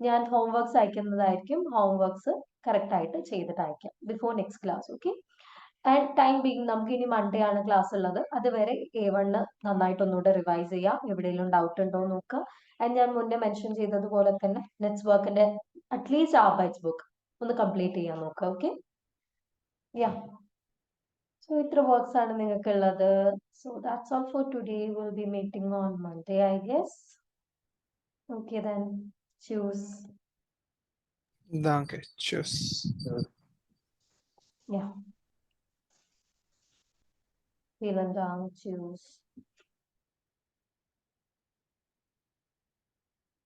ഞാൻ ഹോംവർക്ക്സ് അയക്കുന്നതായിരിക്കും. ഹോംവർക്ക്സ് കറക്റ്റ് ആയിട്ട് ചെയ്തിട്ട് അയക്കാം before next class. Okay. And time being നമുക്ക് ഇനി മൺഡേ ആണ് ക്ലാസ് ഉള്ളത്. അതുവരെ A1 നന്നായിട്ട് ഒന്നുകൂടെ റിവൈസ് ചെയ്യാം. എവിടെയെങ്കിലും ഡൗട്ട് ഉണ്ടോ എന്ന് നോക്കുക. ആൻഡ് ഞാൻ മുന്നേ മെൻഷൻ ചെയ്തതുപോലെ തന്നെ നെറ്റ്വർക്കിന്റെ അറ്റ്ലീസ്റ്റ് ആർബൈറ്റ്സ് ബുക്ക് ഒന്ന് കംപ്ലീറ്റ് ചെയ്യാൻ നോക്കുക. ഓക്കെ. Yeah. So ഇത്ര വർക്ക്സ് ആണ് നിങ്ങൾക്കുള്ളത്. So that's all for today. We'll be meeting on Monday, I guess. Okay then. Choose. Danke. Tschüss. Yeah. Vielen Dank. Choose.